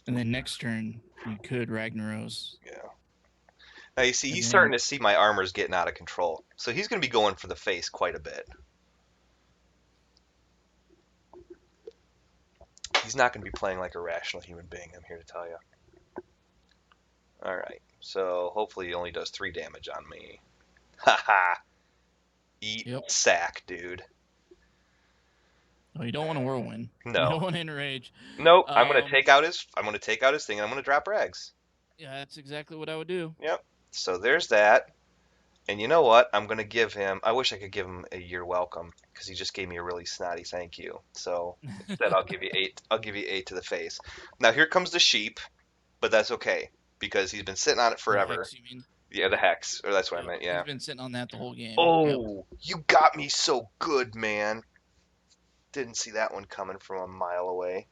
And then next turn you could Ragnaros. Yeah. Now you see, And he's then starting to see my armor's getting out of control, so he's going to be going for the face quite a bit. He's not going to be playing like a rational human being, I'm here to tell you. All right. So hopefully he only does 3 damage on me. Haha. Eat Yep. sack, dude. Oh, you don't want to whirlwind. You No. don't want to enrage. Nope. Um, I'm gonna take out his thing and I'm gonna drop rags. yeah, that's exactly what I would do. Yep. So there's that. And you know what? I'm gonna give him. I wish I could give him a "you're welcome" because he just gave me a really snotty thank you. So instead, I'll give you 8. I'll give you 8 to the face. Now here comes the sheep, but that's okay because he's been sitting on it The forever. hex, you mean? Yeah, the hex, or that's what I Yep. meant. He's Yeah. been sitting on that the whole game. Yep. Oh, you got me so good, man. Didn't see that one coming from a mile away.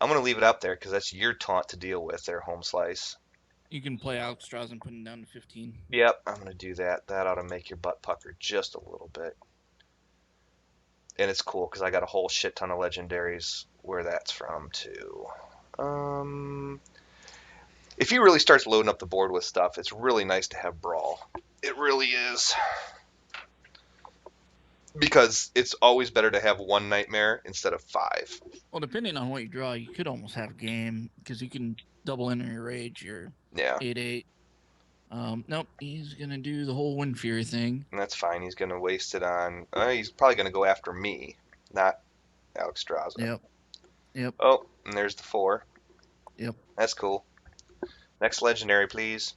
I'm gonna leave it up there because that's your taunt to deal with there, home slice. You can play Alexstrasza and put him down to 15. Yep, I'm gonna do that. That ought to make your butt pucker just a little bit. And it's cool because I got a whole shit ton of legendaries where that's from too. Um, if he really starts loading up the board with stuff, it's really nice to have Brawl. It really is. Because it's always better to have 1 nightmare instead of 5. Well, depending on what you draw, you could almost have game because you can double in your rage, your Yeah, 8/8. Nope, he's gonna do the whole Wind Fury thing. and that's fine. He's gonna waste it on. He's probably gonna go after me, not Alex Straza. Yep, yep, Oh, and there's the 4. yep. That's cool. Next legendary, please.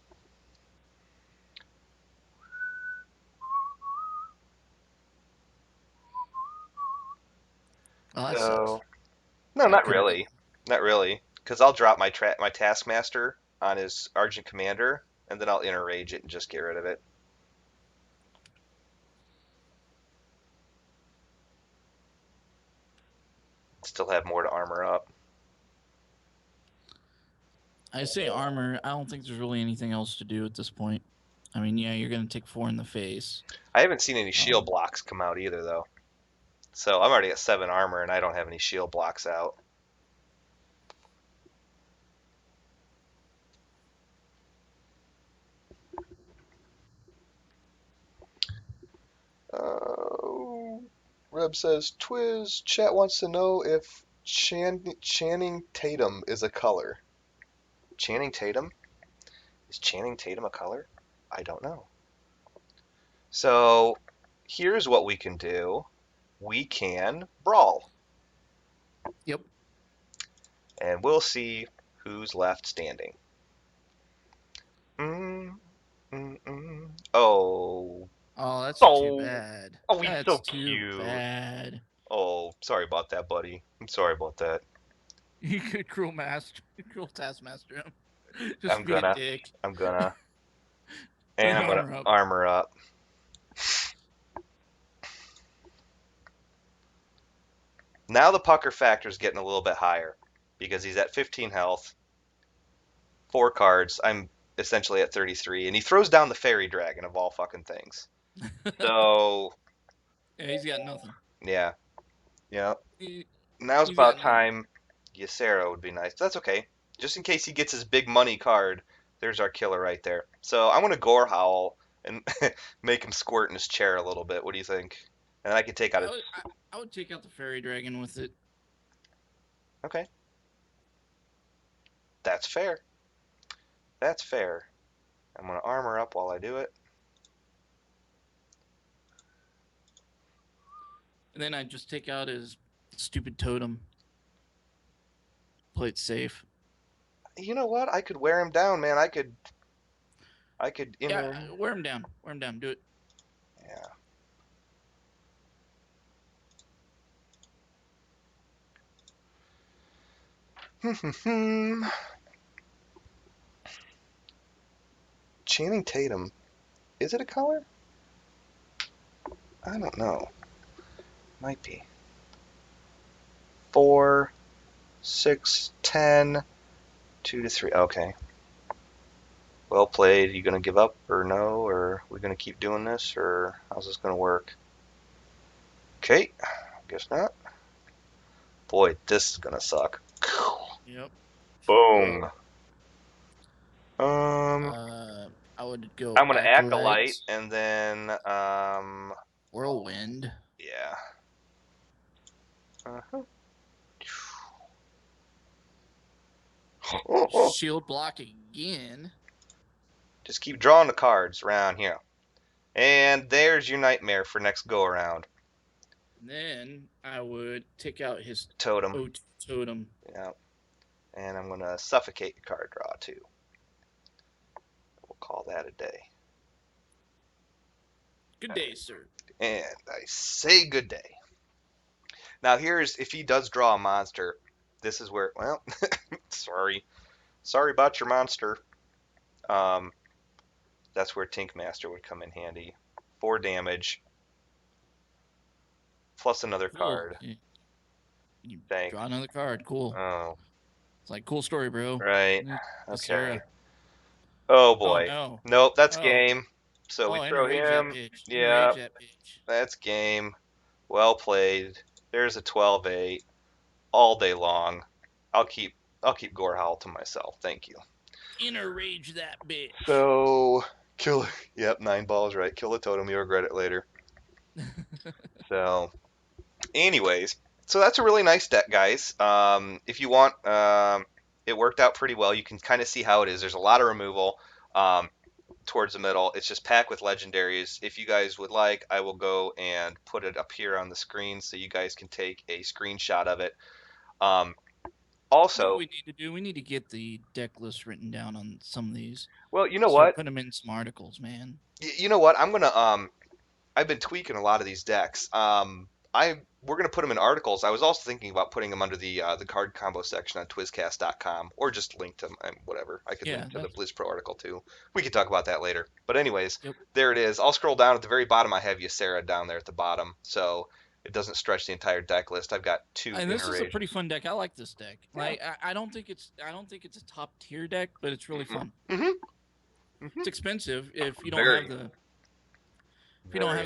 Oh, that sucks. So no, That not could have been. really, not really, because I'll drop my Taskmaster on his Argent Commander, and then I'll inner rage it and just get rid of it. Still have more to armor up. I say armor. I don't think there's really anything else to do at this point. I mean, yeah, you're gonna take 4 in the face. I haven't seen any shield Um, blocks come out either, though. So I'm already at 7 armor, and I don't have any shield blocks out. Uh, Reb says, Twiz, chat wants to know if Channing Tatum is a color. Channing Tatum? Is Channing Tatum a color? I don't know. So here's what we can do. We can brawl, yep. and we'll see who's left standing. Mm, Oh, Oh, that's too oh, bad. oh, he's That's so too cute. bad. Oh, sorry about that, buddy. I'm sorry about that. You could cruel taskmaster him. I'm Just be a gonna, dick. I'm gonna, and Then I'm gonna armor up. armor up. Now the pucker factor is getting a little bit higher because he's at 15 health, 4 cards. I'm essentially at 33, and he throws down the fairy dragon of all fucking things. So Yeah, he's got nothing. yeah, yeah. He, Now's he's got about nothing. time. Ysera would be nice. That's okay. Just in case he gets his big money card, there's our killer right there. So I'm gonna gore howl and make him squirt in his chair a little bit. What do you think? And I can take out I his. would, I, I would take out the fairy dragon with it. Okay, that's fair. That's fair. I'm gonna armor up while I do it. And then I'd just take out his stupid totem. Play it safe. You know what? I could wear him down, man. I could Yeah, inner. wear him down. Wear him down. Do it. Yeah. Channing Tatum. Is it a color? I don't know. Might be. 4, 6, 10, 2 to 3. Okay. Well played. You gonna give up or no? Or we gonna keep doing this? Or how's this gonna work? Okay. Guess not. Boy, this is gonna suck. Yep. Sure will. Boom. Um, Uh, I would go I'm gonna acolyte, acolyte and then whirlwind. yeah. Uh-huh. Shield block again. Just keep drawing the cards around here. And there's your nightmare for next go around. Then I would take out his Totem. O2 totem. Yeah. And I'm gonna suffocate your card draw too. We'll call that a day. Good day, sir. And I say good day. Now here's if he does draw a monster. This is where well, sorry about your monster. Um, that's where Tinkmaster would come in handy. 4 damage plus another Cool. card. You Thank. draw another card. Cool. Oh, It's like cool story, bro. right. Sarah. Okay. Oh Oh boy. no. Nope, that's Oh. game. So we Oh, throw enrage that him. bitch. Yeah, Enrage that bitch. that's game. Well played. There's a 12-8 all day long. I'll keep Gorehowl to myself. Thank you. Enrage that bitch. So kill. Yep, 9 balls right. Kill the totem. You regret it later. So, anyways, so that's a really nice deck, guys. If you want, it worked out pretty well. You can kind of see how it is. There's a lot of removal towards the middle. It's just packed with legendaries. If you guys would like, I will go and put it up here on the screen so you guys can take a screenshot of it. Um, You know what also, we need to do? We need to get the deck list written down on some of these. well, you know Start what? putting them in some articles, man. You know what? I'm gonna I've been tweaking a lot of these decks. We're gonna put them in articles. I was also thinking about putting them under the card combo section on TwizCast.com, or just link to them, whatever. I could Yeah, link to the that's Blizz Pro article too. We could talk about that later. But anyways, yep. there it is. I'll scroll down at the very bottom. I have Ysera down there at the bottom, so it doesn't stretch the entire deck list. I've got 2 And this is a Inner pretty fun deck. I like this deck. Yeah. Like I don't think it's a top tier deck, but it's really fun. Mm-hmm. It's expensive if you don't Very, have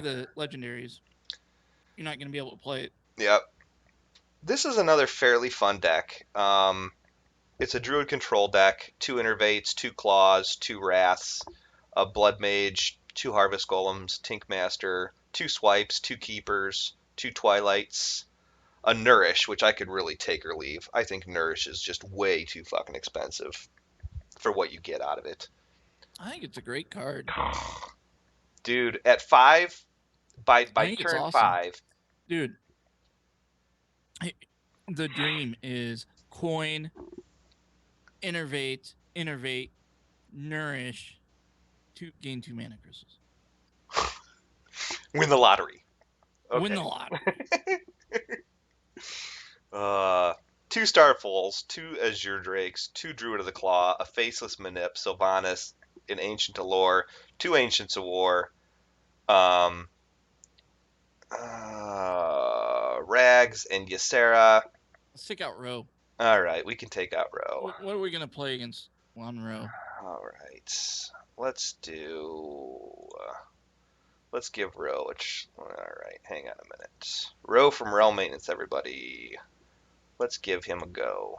the very. legendaries. You're not gonna be able to play it. Yep. This is another fairly fun deck. It's a Druid control deck, 2 Innervates, 2 Claws, 2 Wraths, a Blood Mage, 2 Harvest Golems, Tinkmaster, 2 Swipes, 2 Keepers, 2 Twilights, a Nourish, which I could really take or leave. I think Nourish is just way too fucking expensive for what you get out of it. I think it's a great card. Dude, at 5, by I think it's turn awesome, 5, dude. The dream is coin, innervate, nourish, gain 2 mana crystals, win the lottery. win Okay. the lottery. 2 Starfalls, 2 Azure Drakes, 2 Druid of the Claw, a Faceless Manip, Sylvanas, an Ancient of Lore, 2 Ancients of War, um, Rags, and Ysera. Let's take out Row. All right, we can take out Row. What are we gonna play against one Row? All right, let's do. Let's give Row. All right, hang on a minute. Row from Realm Maintenance, everybody. Let's give him a go.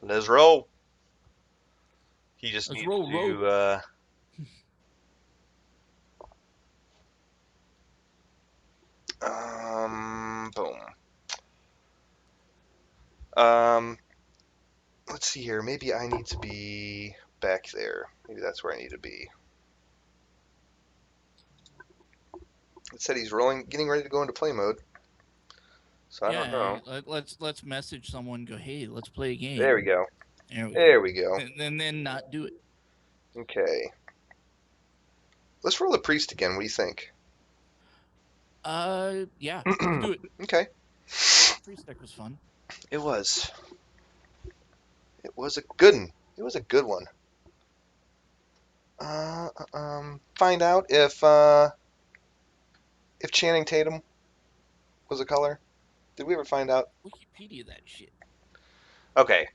Let's roll. He just Let's needs roll to. Row. Boom. Um, let's see here. Maybe I need to be back there. Maybe that's where I need to be. It said he's getting ready to go into play mode. So I don't know. Let's message someone. Go, hey, let's play a game. There we go. There we There we go. And then not do it. Okay. Let's roll the priest again. What do you think? Yeah, let's do it. Okay. Priest deck was fun. It was. It was a good one. It was a good one. Find out if Channing Tatum was a color. Did we ever find out? Wikipedia that shit. Okay.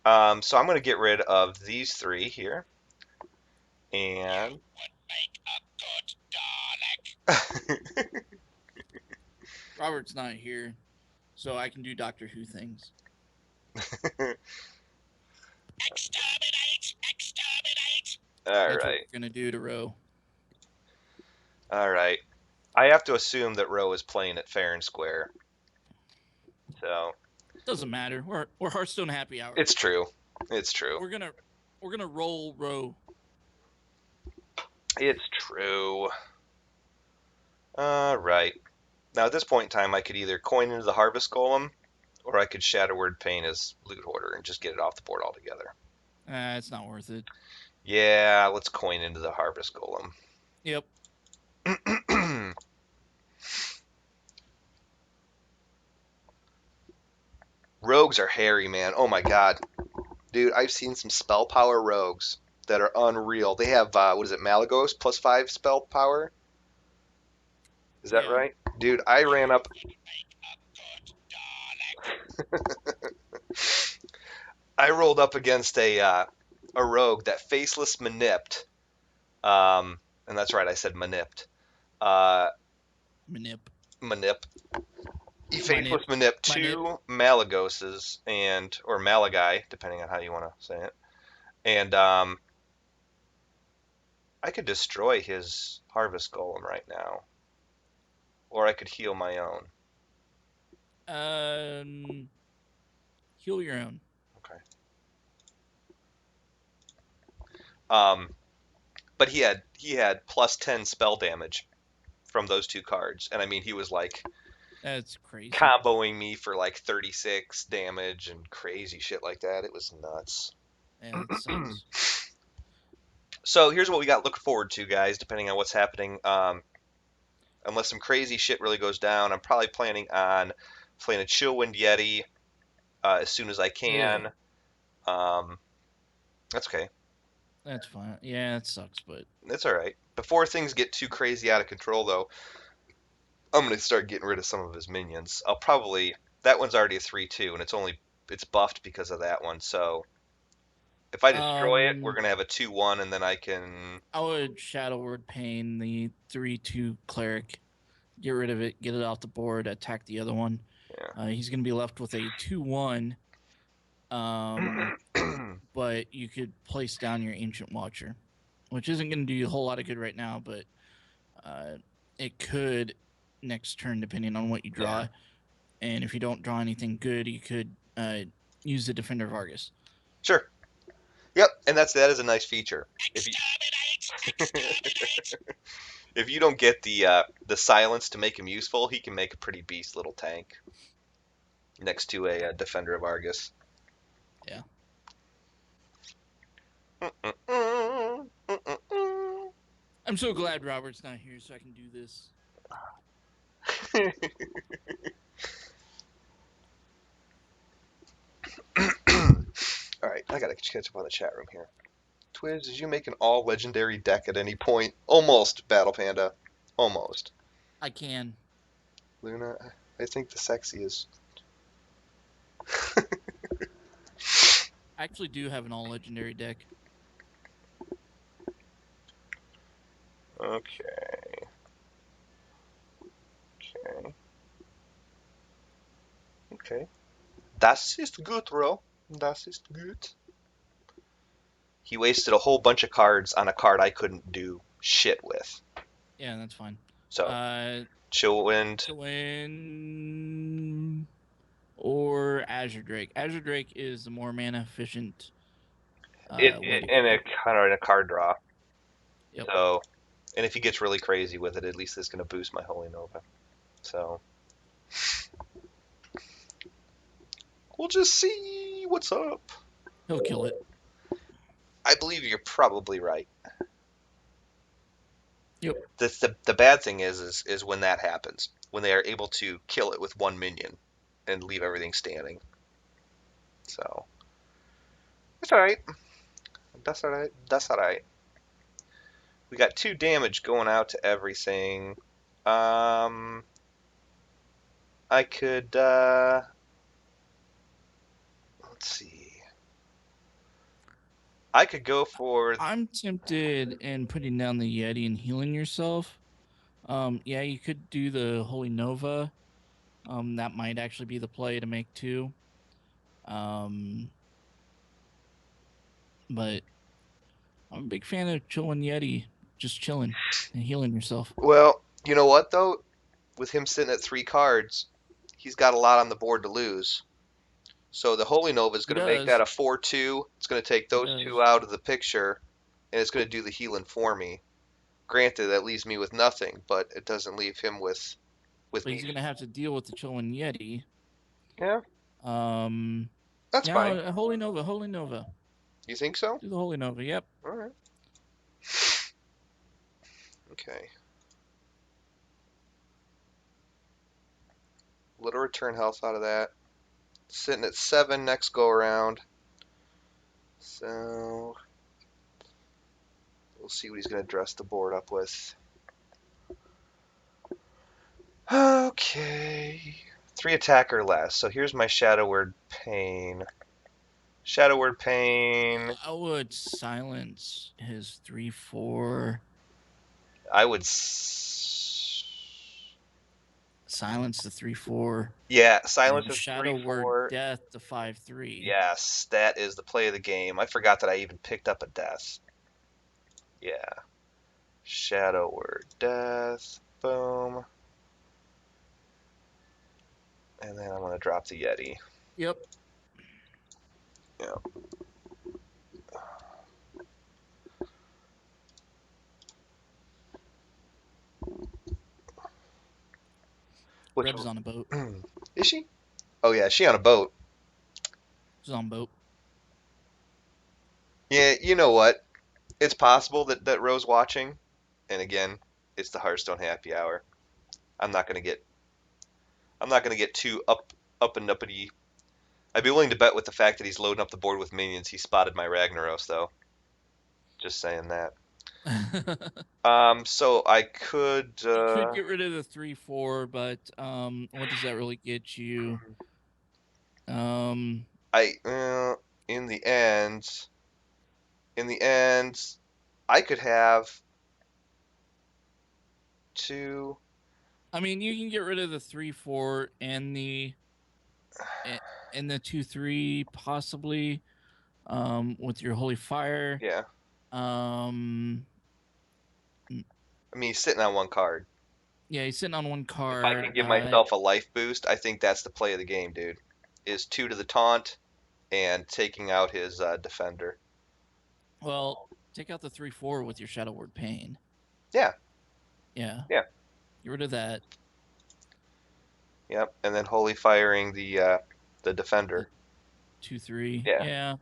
So I'm going to get rid of these 3 here. And. Robert's not here, so I can do Doctor Who things. Exterminate! All That's what right. we're gonna do to Row. All right. I have to assume that Roe is playing it fair and square. So. Doesn't matter. We're Hearthstone happy hour. It's true. It's true. We're gonna roll row. It's true. All right. Now at this point in time, I could either coin into the Harvest Golem, or I could Shadow Word Pain as Loot Hoarder and just get it off the board altogether. It's not worth it. Yeah, let's coin into the Harvest Golem. Yep. Rogues are hairy, man. Oh my god. Dude, I've seen some spell power rogues that are unreal. They have, what is it, Malagos +5 spell power? Is that Yeah. right? Dude, I ran up. I rolled up against a rogue that faceless manipped. And that's right, I said manipped. Uh, Manip. manip. He Manip. faceless manipped Manip. two Malagoses or Malagai, depending on how you want to say it. And I could destroy his Harvest Golem right now, or I could heal my own. Um, Heal your own. Okay. But he had +10 spell damage from those two cards, and I mean he was like That's crazy. comboing me for like 36 damage and crazy shit like that. It was nuts. Yeah, that sucks. So here's what we got looking forward to, guys. Depending on what's happening, unless some crazy shit really goes down, I'm probably planning on playing a Chillwind Yeti as soon as I Ugh, can. Um, that's okay. that's fine. Yeah, that sucks, but That's all right. Before things get too crazy out of control, though, I'm gonna start getting rid of some of his minions. I'll probably that one's already a 3/2, and it's buffed because of that one. So if I destroy it, we're um, gonna have a 2/1, and then I can. I would Shadow Word Pain the 3/2 cleric. Get rid of it. Get it off the board. Attack the other one. He's gonna be left with a 2/1. Um, Yeah. but you could place down your Ancient Watcher, which isn't gonna do you a whole lot of good right now, but uh, it could next turn depending on what you Yeah. draw. And if you don't draw anything good, you could use the Defender of Argus. Sure. Yep. And that is a nice feature. If you if you don't get the silence to make him useful, he can make a pretty beast little tank next to a Defender of Argus. Yeah. I'm so glad Robert's not here so I can do this. All right, I gotta catch up on the chat room here. Twiz, did you make an all legendary deck at any point? Almost, Battle Panda. Almost. I can. Luna, I think the sexy is. I actually do have an all legendary deck. Okay. Okay. Okay. Das ist gut, bro. Das ist gut. He wasted a whole bunch of cards on a card I couldn't do shit with. Yeah, that's fine. So, Chillwind. Chillin or Azure Drake. Azure Drake is the more mana efficient way to In go. a card draw. Yep. So, and if he gets really crazy with it, at least it's going to boost my Holy Nova. So, we'll just see what's up. He'll kill it. I believe you're probably right. Yep. The bad thing is when that happens, when they are able to kill it with one minion and leave everything standing. So, that's all right. That's all right. That's all right. We got 2 damage going out to everything. I could, let's see. I could go for. I'm tempted in putting down the Yeti and healing yourself. Yeah, you could do the Holy Nova. That might actually be the play to make too. But I'm a big fan of chilling Yeti, just chilling and healing yourself. Well, you know what though? With him sitting at 3 cards, he's got a lot on the board to lose. So the Holy Nova is He going to make that does. a 4/2. It's going to take He those two does. out of the picture, and it's going to do the healing for me. Granted, that leaves me with nothing, but it doesn't leave him with But me. he's gonna have to deal with the Chillin' Yeti. Yeah, Um, that's fine. yeah, Holy Nova, Holy Nova. You think so? Do the Holy Nova. Yep. All right. Okay. Little return health out of that. Sitting at 7 next go around. So we'll see what he's going to dress the board up with. Okay. 3 attack or less. So here's my Shadow Word Pain. Shadow Word Pain. I would silence his 3/4. I would. Silence the 3/4. Yeah, And silence then is Shadow Word 3/4. Death the 5/3. Yes, that is the play of the game. I forgot that I even picked up a death. Yeah. Shadow Word Death. Boom. And then I'm going to drop the Yeti. Yep. Yeah. Which Reb's on a boat. is she? Oh yeah, she on a boat. She's on a boat. Yeah, you know what? It's possible that Rose watching, and again, it's the Hearthstone happy hour. I'm not gonna get I'm not gonna get too up and uppity. I'd be willing to bet with the fact that he's loading up the board with minions. He spotted my Ragnaros though. Just saying that. So I could You could get rid of the 3/4, but what does that really get you? Um, I in the end in the end I could have two. I mean, you can get rid of the 3/4 and the 2/3 possibly. With your Holy Fire. Yeah, Um, I mean he's sitting on one card. yeah, he's sitting on one If I card. can give myself a life boost, I think that's the play of the game, dude. Is 2 to the taunt and taking out his defender. Well, take out the 3/4 with your Shadow Word Pain. Yeah, Yeah, yeah, get rid of that. yep. And then holy firing the The defender. 2/3. Yeah, Yeah,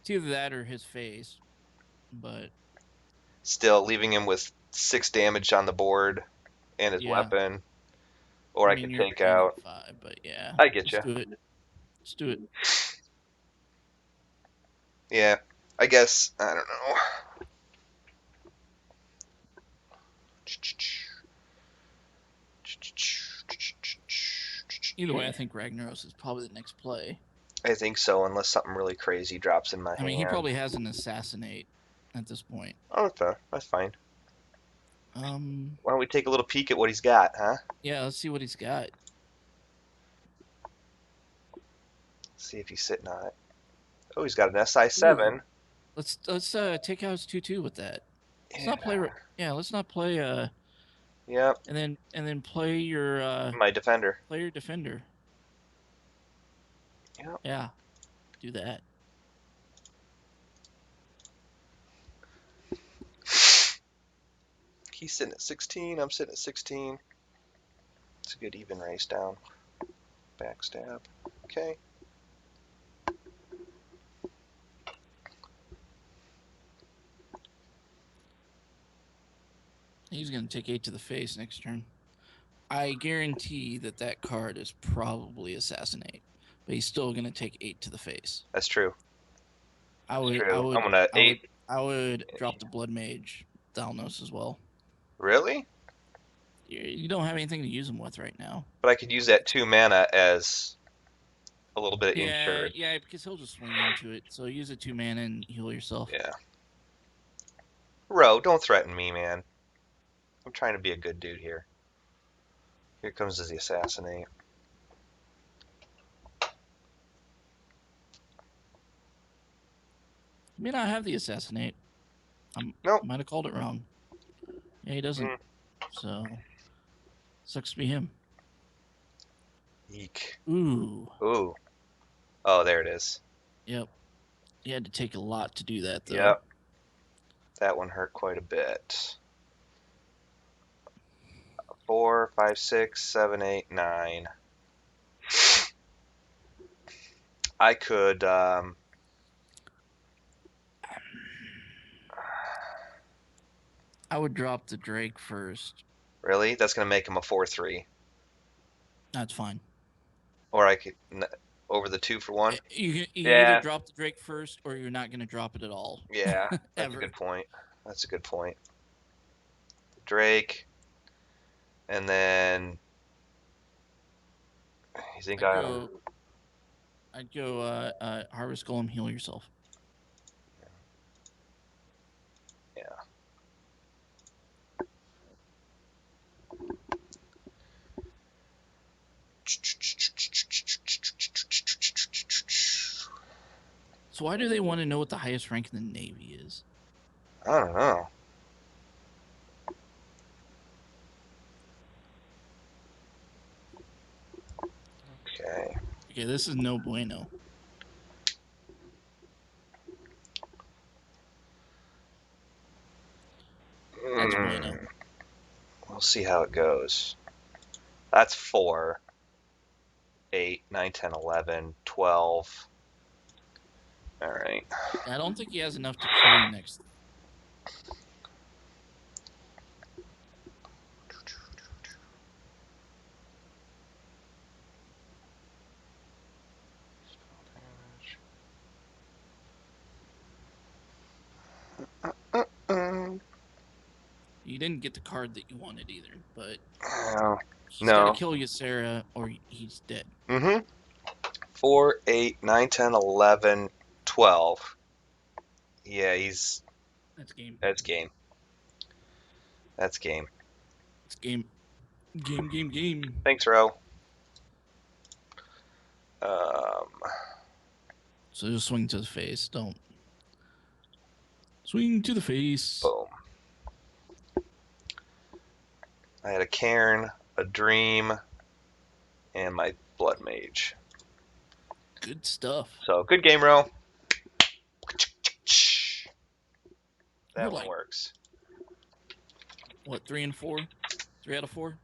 it's either that or his face. But still leaving him with 6 damage on the board and his yeah, weapon. Or I I mean could you're take gaining out. 5, but yeah, I get let's you. do it. Let's do it. Yeah, I guess I don't know. Either way, I think Ragnaros is probably the next play. I think so, unless something really crazy drops in my I mean, he hand. probably has an assassinate at this point. Oh, that's fine. Um, Why don't we take a little peek at what he's got, huh? yeah, let's see what he's got. See if he's sitting on it. Oh, he's got an SI Ooh, 7. let's take out his 2/2 with that. Let's Yeah. not play. Yeah, let's not play. Yep. And then My defender. play your defender. Yep. Yeah, do that. He's sitting at 16. I'm sitting at 16. It's a good even race down. Backstab. Okay. He's gonna take 8 to the face next turn. I guarantee that card is probably assassinate, but he's still gonna take 8 to the face. That's true. I That's would, I true. I'm would, gonna I would, 8. I would drop the Blood Mage Thalnos as well. Really? You don't have anything to use him with right now. But I could use that 2 mana as a little bit of Yeah, insurance. yeah, because he'll just swing into it. So use a 2 mana and heal yourself. Yeah. Ro, don't threaten me, man. I'm trying to be a good dude here. Here comes the assassinate. He may not have the assassinate. I Nope. might have called it wrong. Yeah, he doesn't. Mm. So sucks to be him. Eek. Ooh. Ooh. Oh, there it is. Yep. You had to take a lot to do that, though. Yep, that one hurt quite a bit. 4, 5, 6, 7, 8, 9. I could. I would drop the Drake first. Really? That's gonna make him a 4-3. That's fine. Or I could over the 2 for 1. You either Yeah, drop the Drake first, or you're not going to drop it at all, yeah, that's a ever. good point. That's a good point. Drake, and then you think I'd I? go. I'd go. Harvest Golem, heal yourself. Yeah. So why do they want to know what the highest rank in the Navy is? I don't know. Okay. Okay, this is no bueno. That's bueno. We'll see how it goes. That's 4, 8, 9, 10, 11, 12. All right. I don't think he has enough to kill you next. Mm, You didn't get the card that you wanted either, but no. he's got to No. kill you, Sarah, or he's dead. Mm-hmm. 4, 8, 9, 10, 11, 12. Yeah, he's. That's game. That's game. That's game. It's game. Game, game, game. Thanks, Ro. Um, So just swing to the face. Don't swing to the face. boom. I had a Cairn, a Dream, and my Blood Mage. Good stuff. So good game, Ro. We're That one like, works. what, 3 and 4? 3 out of 4?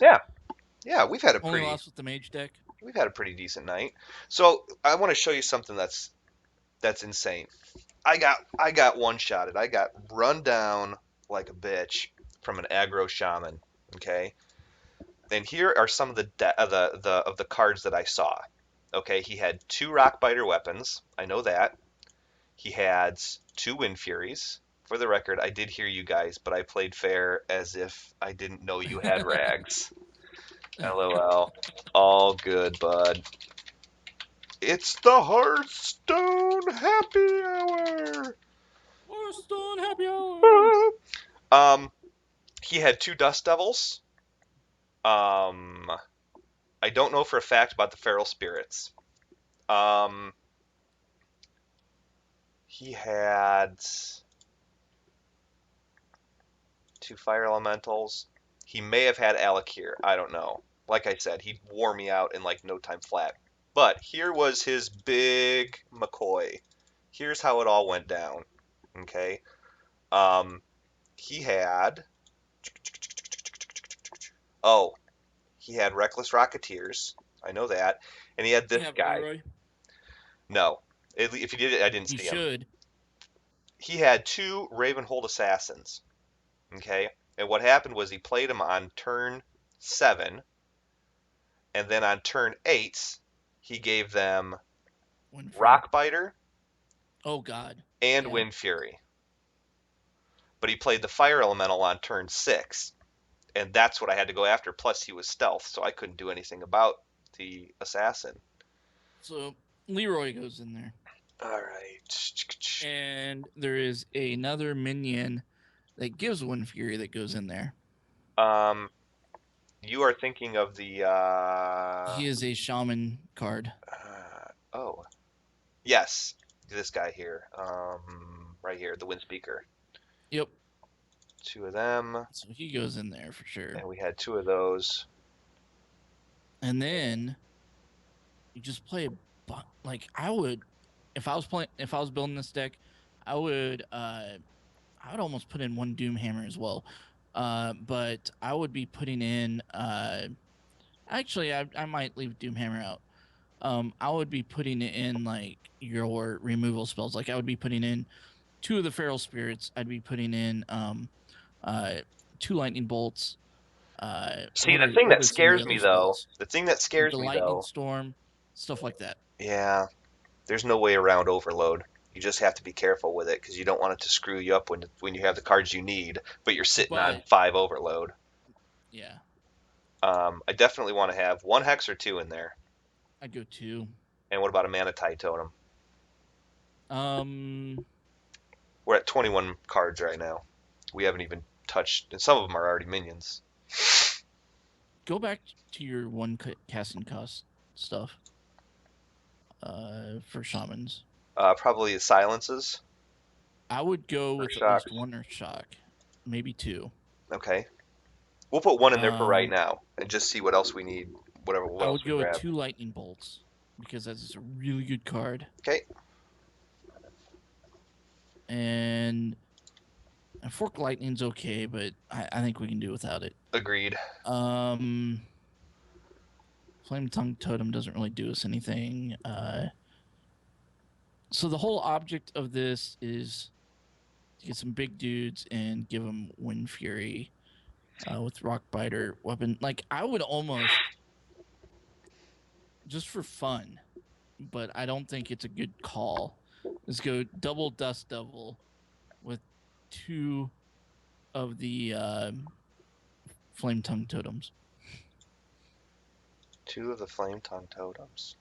Yeah, yeah. We've had a Only pretty lost with the mage deck. we've had a pretty decent night. So I want to show you something that's insane. I got one shotted. I got run down like a bitch from an aggro shaman. Okay, and here are some of the cards that I saw. Okay, he had 2 Rockbiter weapons. I know that. He had 2 Wind Furies. For the record, I did hear you guys, but I played fair as if I didn't know you had rags. LOL. All good, bud. It's the Hearthstone Happy Hour. Hearthstone happy hour. Um, he had 2 Dust Devils. Um, I don't know for a fact about the Feral Spirits. Um, he had 2 Fire Elementals. He may have had Alakir. I don't know. Like I said, he wore me out in like no time flat. But here was his big McCoy. Here's how it all went down. Okay. Um, he had. Oh, he had Reckless Rocketeers. I know that. And he had You this have guy. Leroy. No. If he did it, I didn't You see him. should. He had 2 Ravenhold Assassins. Okay. And what happened was he played them on turn 7. And then on turn 8, he gave them Wind Fury. Rockbiter Oh, God. and Yeah. Wind Fury. But he played the Fire Elemental on turn 6. And that's what I had to go after. Plus, he was stealth, so I couldn't do anything about the assassin. So Leroy goes in there. All right. And there is another minion that gives Wind Fury that goes in there. Um, you are thinking of the. He is a shaman card. Oh, yes, this guy here. Right here, the Wind Speaker. Yep. 2 of them, So he goes in there for sure. and we had 2 of those. And then you just play like I would if I was building this deck, I would I would almost put in one Doomhammer as well. But I would be putting in actually I might leave Doomhammer out. I would be putting in like your removal spells. Like I would be putting in two of the Feral Spirits. I'd be putting in uh two Lightning Bolts. See, the thing What that are some of the scares other me though, spells? the thing that Like scares the me Lightning though, Storm, stuff like that. yeah, there's no way around overload. You just have to be careful with it because you don't want it to screw you up when you have the cards you need, but you're sitting on But 5 overload. yeah, I definitely want to have one hex or two in there. I'd go two. And what about a mana tide totem? Um, We're at 21 cards right now. We haven't even touched, and some of them are already minions. go back to your one casting cost stuff. For shamans, Probably silences, I would go or with at least shocks. one Earth Shock, maybe two. Okay, we'll put one in there for right Um, now, and just see what else we need. Whatever, what I else would we go with grab. two Lightning Bolts because that's a really good card, Okay, and Fork Lightning's okay, but I think we can do without it. agreed. Um, Flame Tongue Totem doesn't really do us anything. So the whole object of this is to get some big dudes and give them Wind Fury with Rock Biter weapon. Like I would almost just for fun, but I don't think it's a good call. Let's go double Dust Devil with two of the Flame Tongue Totems. Two of the flame tongue totems.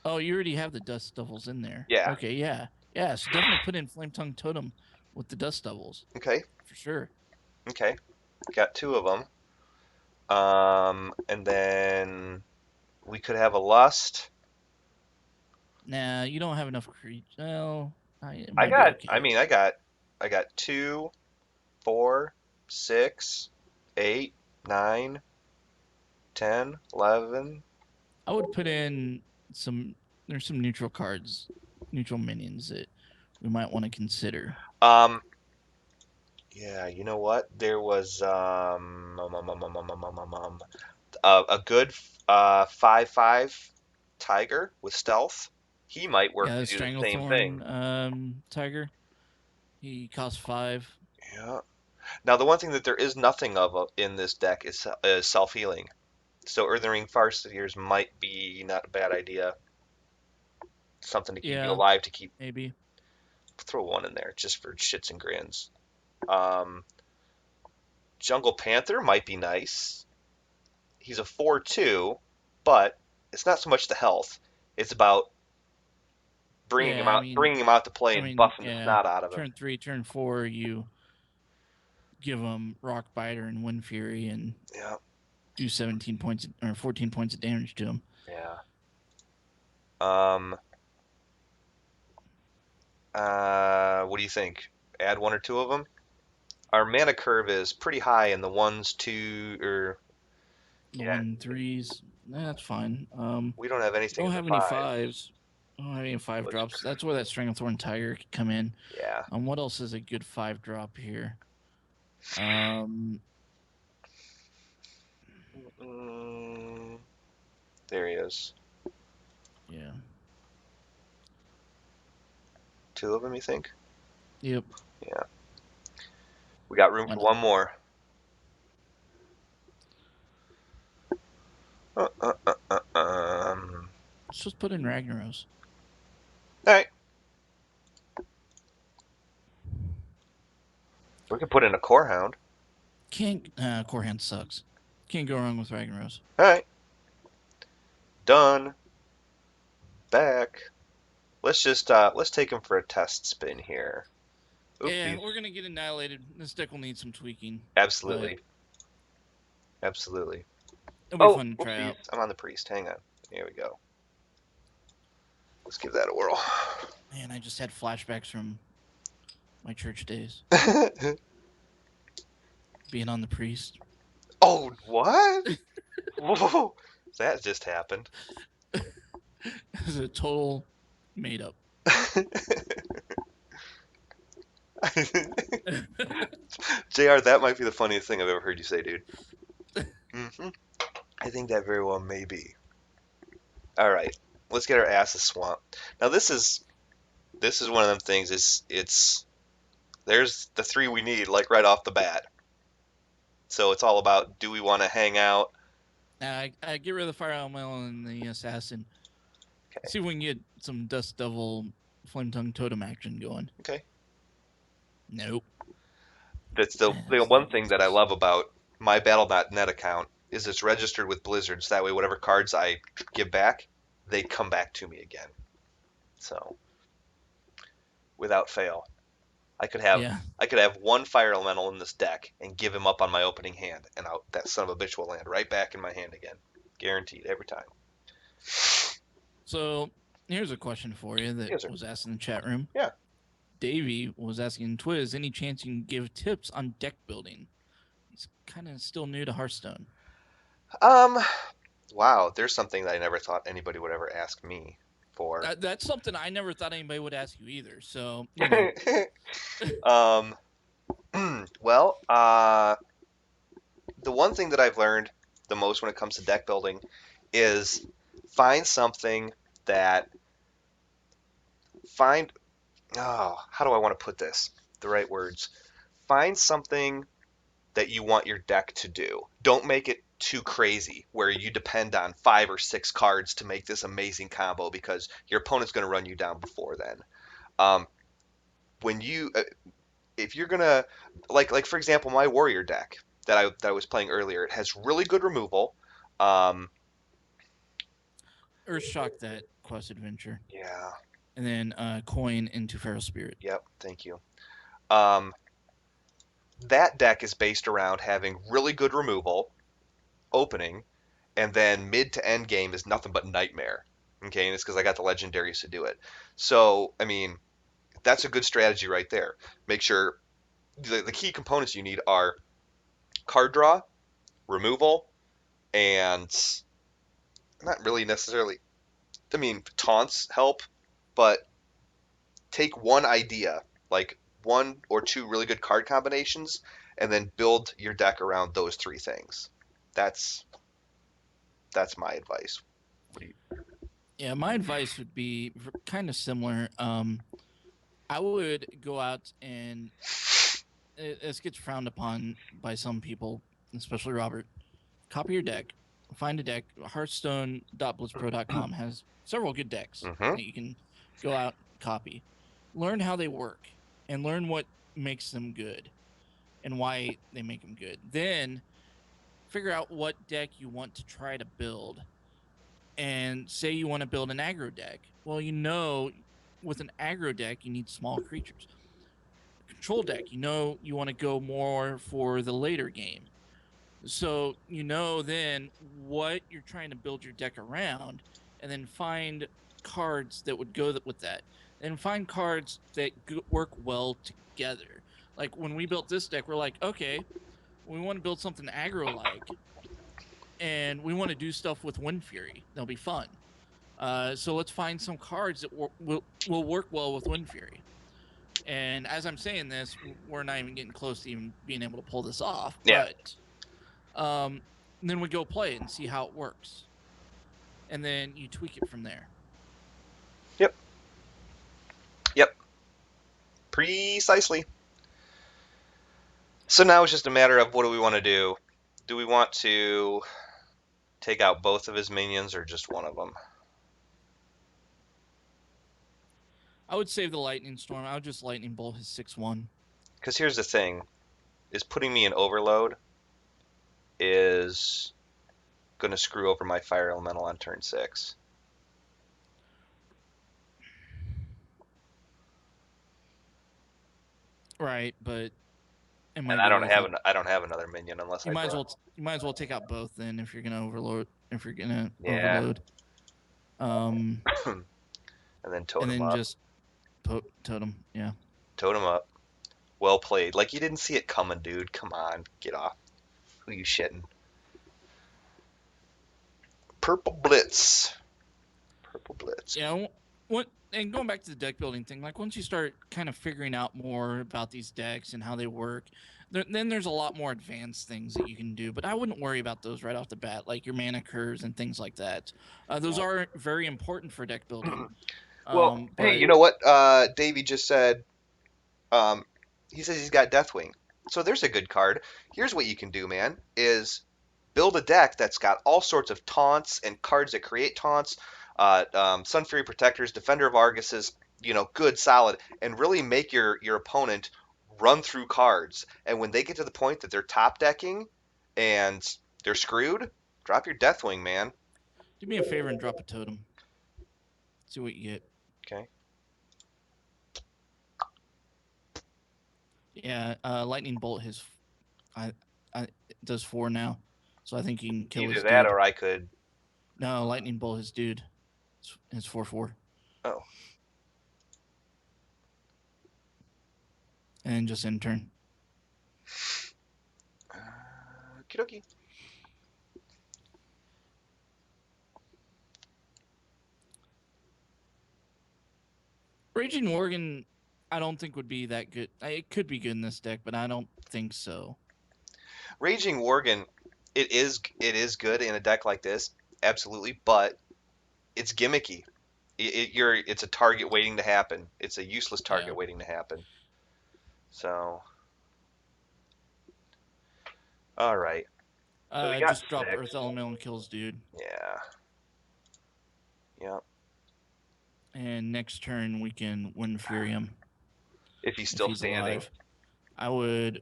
Oh, you already have the Dust Devils in there. Yeah. Okay, yeah. Yeah, so definitely put in Flame Tongue Totem with the Dust Devils. Okay. For sure. Okay. Got two of them. And then we could have a lust. Nah, you don't have enough creatures. Well, it I might be got. I okay. mean, I got 2, 4, 6, 8, 9, 10, 11. I would put in some. There's some neutral cards, neutral minions that we might want to consider. Um. Yeah. You know what? There was a good 5/5 tiger with stealth. He might work Yeah, to the do the same thing. Stranglethorn Tiger. He costs 5. Yeah. Now, the one thing that there is nothing of in this deck is self-healing. So Earthen Ring Farseers might be not a bad idea. Something to keep you Yeah, alive to keep maybe. throw one in there just for shits and grins. Um, Jungle Panther might be nice. He's a 4/2, but it's not so much the health. It's about Yeah, bringing him out to play and buffing the yeah. snot out of him. Turn 3, turn 4, you give him Rock Biter and Wind Fury and Yeah, do 17 points or 14 points of damage to him. yeah. Um, what do you think? Add one or two of them. Our mana curve is pretty high in the ones, two, or The yeah, 1 3s, that's fine. we don't have anything Don't in the have any fives. fives. I don't have any five Which, drops. That's where that Stranglethorn Tiger could come in. yeah. What else is a good 5 drop here? Um, Mm, there he is. yeah. Two of them, you think? Yep. Yeah. We got room Why for not? one more. Uh, uh, all Let's just put in Ragnaros. right. We can put in a core hound. Can't. Core Hand sucks. Can't go wrong with Ragnaros. All right. Done. Back. Let's take him for a test spin here. Yeah, Oopsies. we're gonna get annihilated. This deck will need some tweaking, but Absolutely. Absolutely. it'll be Oh, fun to try oopsies. out. I'm on the priest. Hang on. Here we go. Let's give that a whirl. Man, I just had flashbacks from my church days, being on the priest. Oh, what? Whoa. That just happened. It's a total made up. JR, that might be the funniest thing I've ever heard you say, dude. I think that very well may be. All right, let's get our asses swamped. Now this is one of them things. It's there's the three we need like right off the bat. So it's all about do we want to hang out? I get rid of the fire elemental and the assassin. Okay, See if we can get some dust devil flame tongue totem action going. okay. Nope. That's the one thing that I love about my Battle.net account is it's registered with Blizzards. That way, whatever cards I give back, they come back to me again. So without fail. I could have Yeah. I could have one fire elemental in this deck and give him up on my opening hand, and that son of a bitch will land right back in my hand again, guaranteed every time. So here's a question for you that Yes, sir. was asked in the chat room. Yeah. Davey was asking Twiz, any chance you can give tips on deck building? He's kind of still new to Hearthstone. Um. Wow. There's something that I never thought anybody would ever ask me for. That's something I never thought anybody would ask you either. So, you know. um. Well. The one thing that I've learned the most when it comes to deck building is find something that find. Oh, how do I want to put this? The right words. Find something that you want your deck to do. Don't make it too crazy where you depend on 5 or 6 cards to make this amazing combo because your opponent's going to run you down before then. Um, when you if you're gonna like for example my warrior deck that I was playing earlier, it has really good removal. Um, Earthshock that quest adventure. yeah, And then coin into Feral Spirit. yep, thank you. Um, that deck is based around having really good removal, opening, and then mid to end game is nothing but nightmare. Okay, and it's because I got the legendaries to do it. So, I mean, that's a good strategy right there. Make sure the key components you need are card draw, removal, and not really necessarily. I mean, taunts help, but take one idea, like one or two really good card combinations, and then build your deck around those three things. That's that's my advice. What do you? Yeah, my advice would be kind of similar. I would go out and this gets frowned upon by some people, especially Robert. Copy your deck, find a deck. Hearthstone.blitzpro.com has several good decks Mm-hmm. that you can go out and copy. Learn how they work and learn what makes them good and why they make them good. Then figure out what deck you want to try to build. And say you want to build an aggro deck. Well, you know, with an aggro deck, you need small creatures. Control deck, you know, you want to go more for the later game. So you know then what you're trying to build your deck around, and then find cards that would go with that, and find cards that work well together. Like when we built this deck, we're like, okay, we want to build something aggro like, and we want to do stuff with Wind Fury. That'll be fun. So let's find some cards that will work well with Wind Fury. And as I'm saying this, we're not even getting close to even being able to pull this off. Yeah. But then we go play it and see how it works, and then you tweak it from there. Yep. Yep. Precisely. So now it's just a matter of what do we want to do? Do we want to take out both of his minions or just one of them? I would save the lightning storm. I would just lightning bolt his 6/1. Because here's the thing: is putting me in overload is going to screw over my fire elemental on turn 6. Right, but it And might be worth it. I don't have another minion unless You I might as draw. well take out both then if you're gonna overload. If you're gonna Yeah. overload, And then and totem then up. just totem. Yeah. Totem up. Well played. Like you didn't see it coming, dude. Come on, get off. Who you shitting? Purple Blitz. Purple Blitz. Yeah, what and going back to the deck building thing, like once you start kind of figuring out more about these decks and how they work, then there's a lot more advanced things that you can do. But I wouldn't worry about those right off the bat, like your mana curves and things like that. Those are very important for deck building. Well, hey, But you know what? Davey just said. Um, he says he's got Deathwing. So there's a good card. Here's what you can do, man: is build a deck that's got all sorts of taunts and cards that create taunts, Sun Fury Protectors, Defender of Arguses, good, solid, and really make your opponent run through cards. And when they get to the point that they're top decking and they're screwed, drop your Deathwing, man. do me a favor and drop a totem. See what you get. Okay. Yeah, lightning bolt I, does 4 now, so I think you can kill Either his that dude. or I could. No, lightning bolt his dude. It's 4/4. Oh. And just end turn. Okie dokie. Raging Worgen, I don't think would be that good. It could be good in this deck, but I don't think so. Raging Worgen, it is good in a deck like this, absolutely, but it's gimmicky. It's a target waiting to happen. It's a useless target Yeah. waiting to happen. So, all right. So we got Just drop six. Earth Elemental and kills dude. Yeah. Yep. And next turn we can Wind Fury him If he's if still he's standing. alive. I would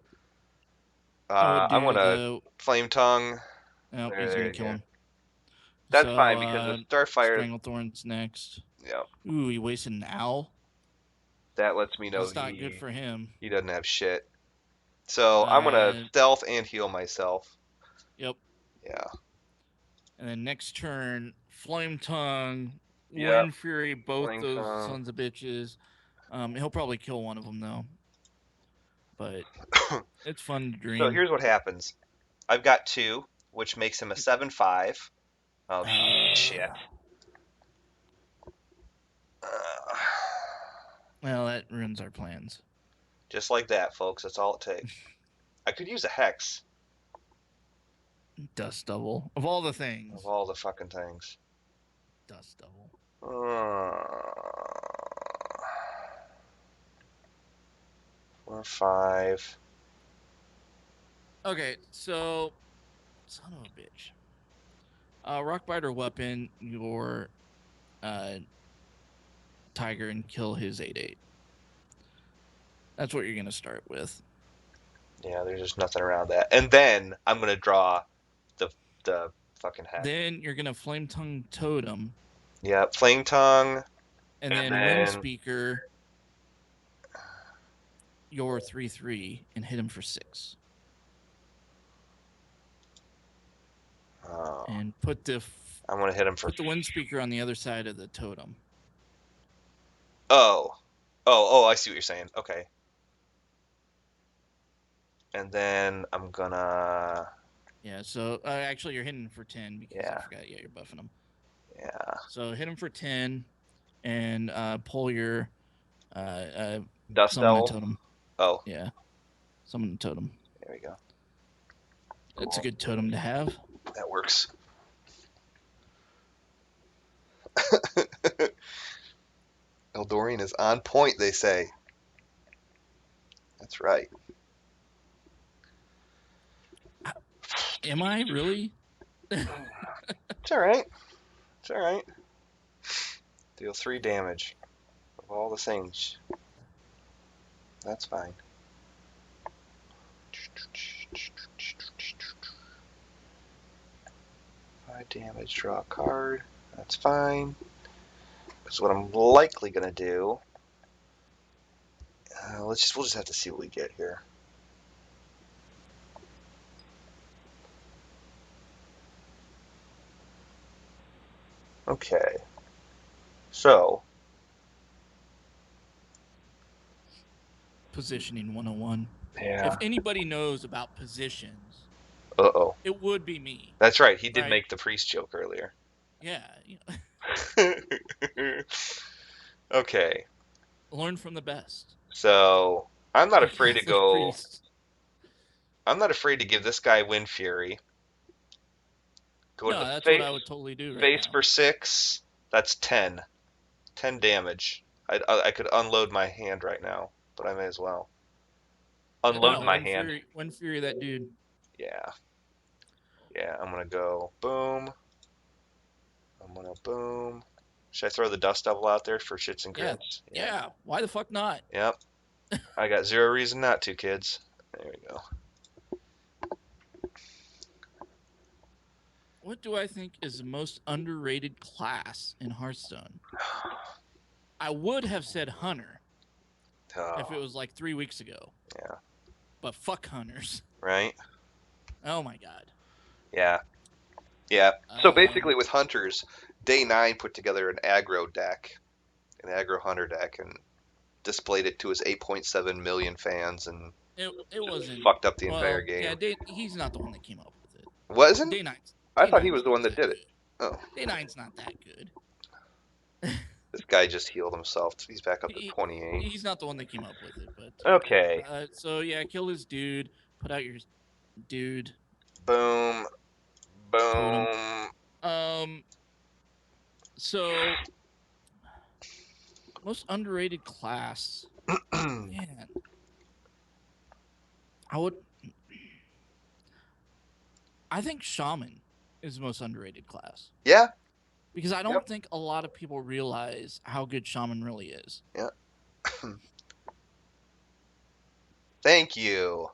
I'm do gonna the. Flame Tongue. Oh, he's There, gonna kill yeah. him. That's So fine because the Starfire. Stranglethorn's next. Yeah. Ooh, he wasted an owl. That lets me know That's not good for him. he doesn't have shit. So I'm gonna Uh, stealth and heal myself. yep. Yeah. And then next turn, Flame Tongue, Yep. Wind Fury, both Flame those Tongue. sons of bitches. He'll probably kill one of them though, but it's fun to So dream. here's what happens. I've got two, which makes him a 7/5. Oh shit. Uh, Well, that ruins our plans. just like that, folks. That's all it takes. I could use a hex Dust Devil. Of all the of things, all the fucking things. Dust Devil. Uh, 4/5. Okay, so son of a bitch. Rockbiter weapon your tiger and kill his 8/8. That's what you're gonna start with. Yeah, there's just nothing around that. And then I'm gonna draw the fucking hex. Then you're gonna Flame Tongue Totem, Yeah, Flame Tongue, and and then Wind then Speaker your 3/3 and hit him for 6. And put the I'm gonna hit him for. put the Wind Speaker on the other side of the totem. Oh, oh! I see what you're saying. Okay. And then I'm gonna. Yeah, so actually you're hitting for 10 because I Yeah. forgot. Yeah, you're buffing him. Yeah. So hit him for 10 and pull your Dust summon a Devil. totem. Oh, Yeah, summon a totem. there we go. That's a Cool. good totem to have. That works. Eldorian is on point, they say. That's right. Am I really? It's all right. It's all right. Deal 3 damage of all the things. That's fine. 5 damage. Draw a card. That's fine. Because what I'm likely gonna do. We'll just have to see what we get here. Okay. So, Positioning 101. yeah. If anybody knows about positions, Uh-oh. it would be me. That's right. He did Right. make the priest joke earlier. Yeah, you know, Okay, learn from the best. so I'm not You afraid to Catholic go. priests. I'm not afraid to give this guy Wind Fury. Go to No, the that's what I would face. totally do right Face now. for 6. That's 10. 10 damage. I could unload my hand right now, but I may as well. Unload Yeah, my hand. Wind Fury, that dude. Yeah, yeah. I'm gonna go boom. I'm gonna boom. Should I throw the dust devil out there for shits and Yeah, grins? Yeah. yeah. Why the fuck not? Yep. I got zero reason not to, kids. There we go. What do I think is the most underrated class in Hearthstone? I would have said Hunter if it Oh, was like 3 weeks ago, yeah. but fuck Hunters. Right? Oh my god. Yeah. Yeah. So Um, basically, with hunters, day 9 put together an aggro deck, an aggro hunter deck, and displayed it to his 8.7 million fans, and it just wasn't. fucked up the entire Well, yeah. game. He's not the one that came up with it. Wasn't? Day nine's I Day thought he nine's was the not one that that did it. good. Oh, Day nine's not that good. this guy just healed himself. He's back up to he 28. he's not the one that came up with it, but Okay. so yeah, kill his dude. Put out your dude Boom. totem. Boom. Um, so most underrated class, man. I would. I think Shaman is the most underrated class Yeah. because I Yep. don't think a lot of people realize how good Shaman really is. Yeah. Thank you.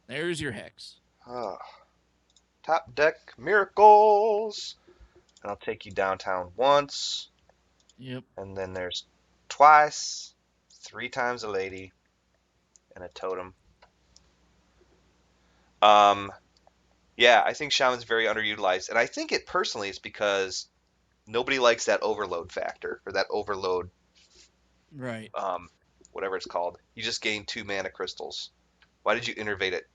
There's your hex. Oh, top deck miracles. And I'll take you downtown once, Yep. and then there's twice, 3 times a lady, and a totem. Um, yeah, I think Shaman's very underutilized, and I think it personally is because nobody likes that overload factor or that overload, Right. um, whatever it's called. You just gain 2 mana crystals. Why did you innervate it?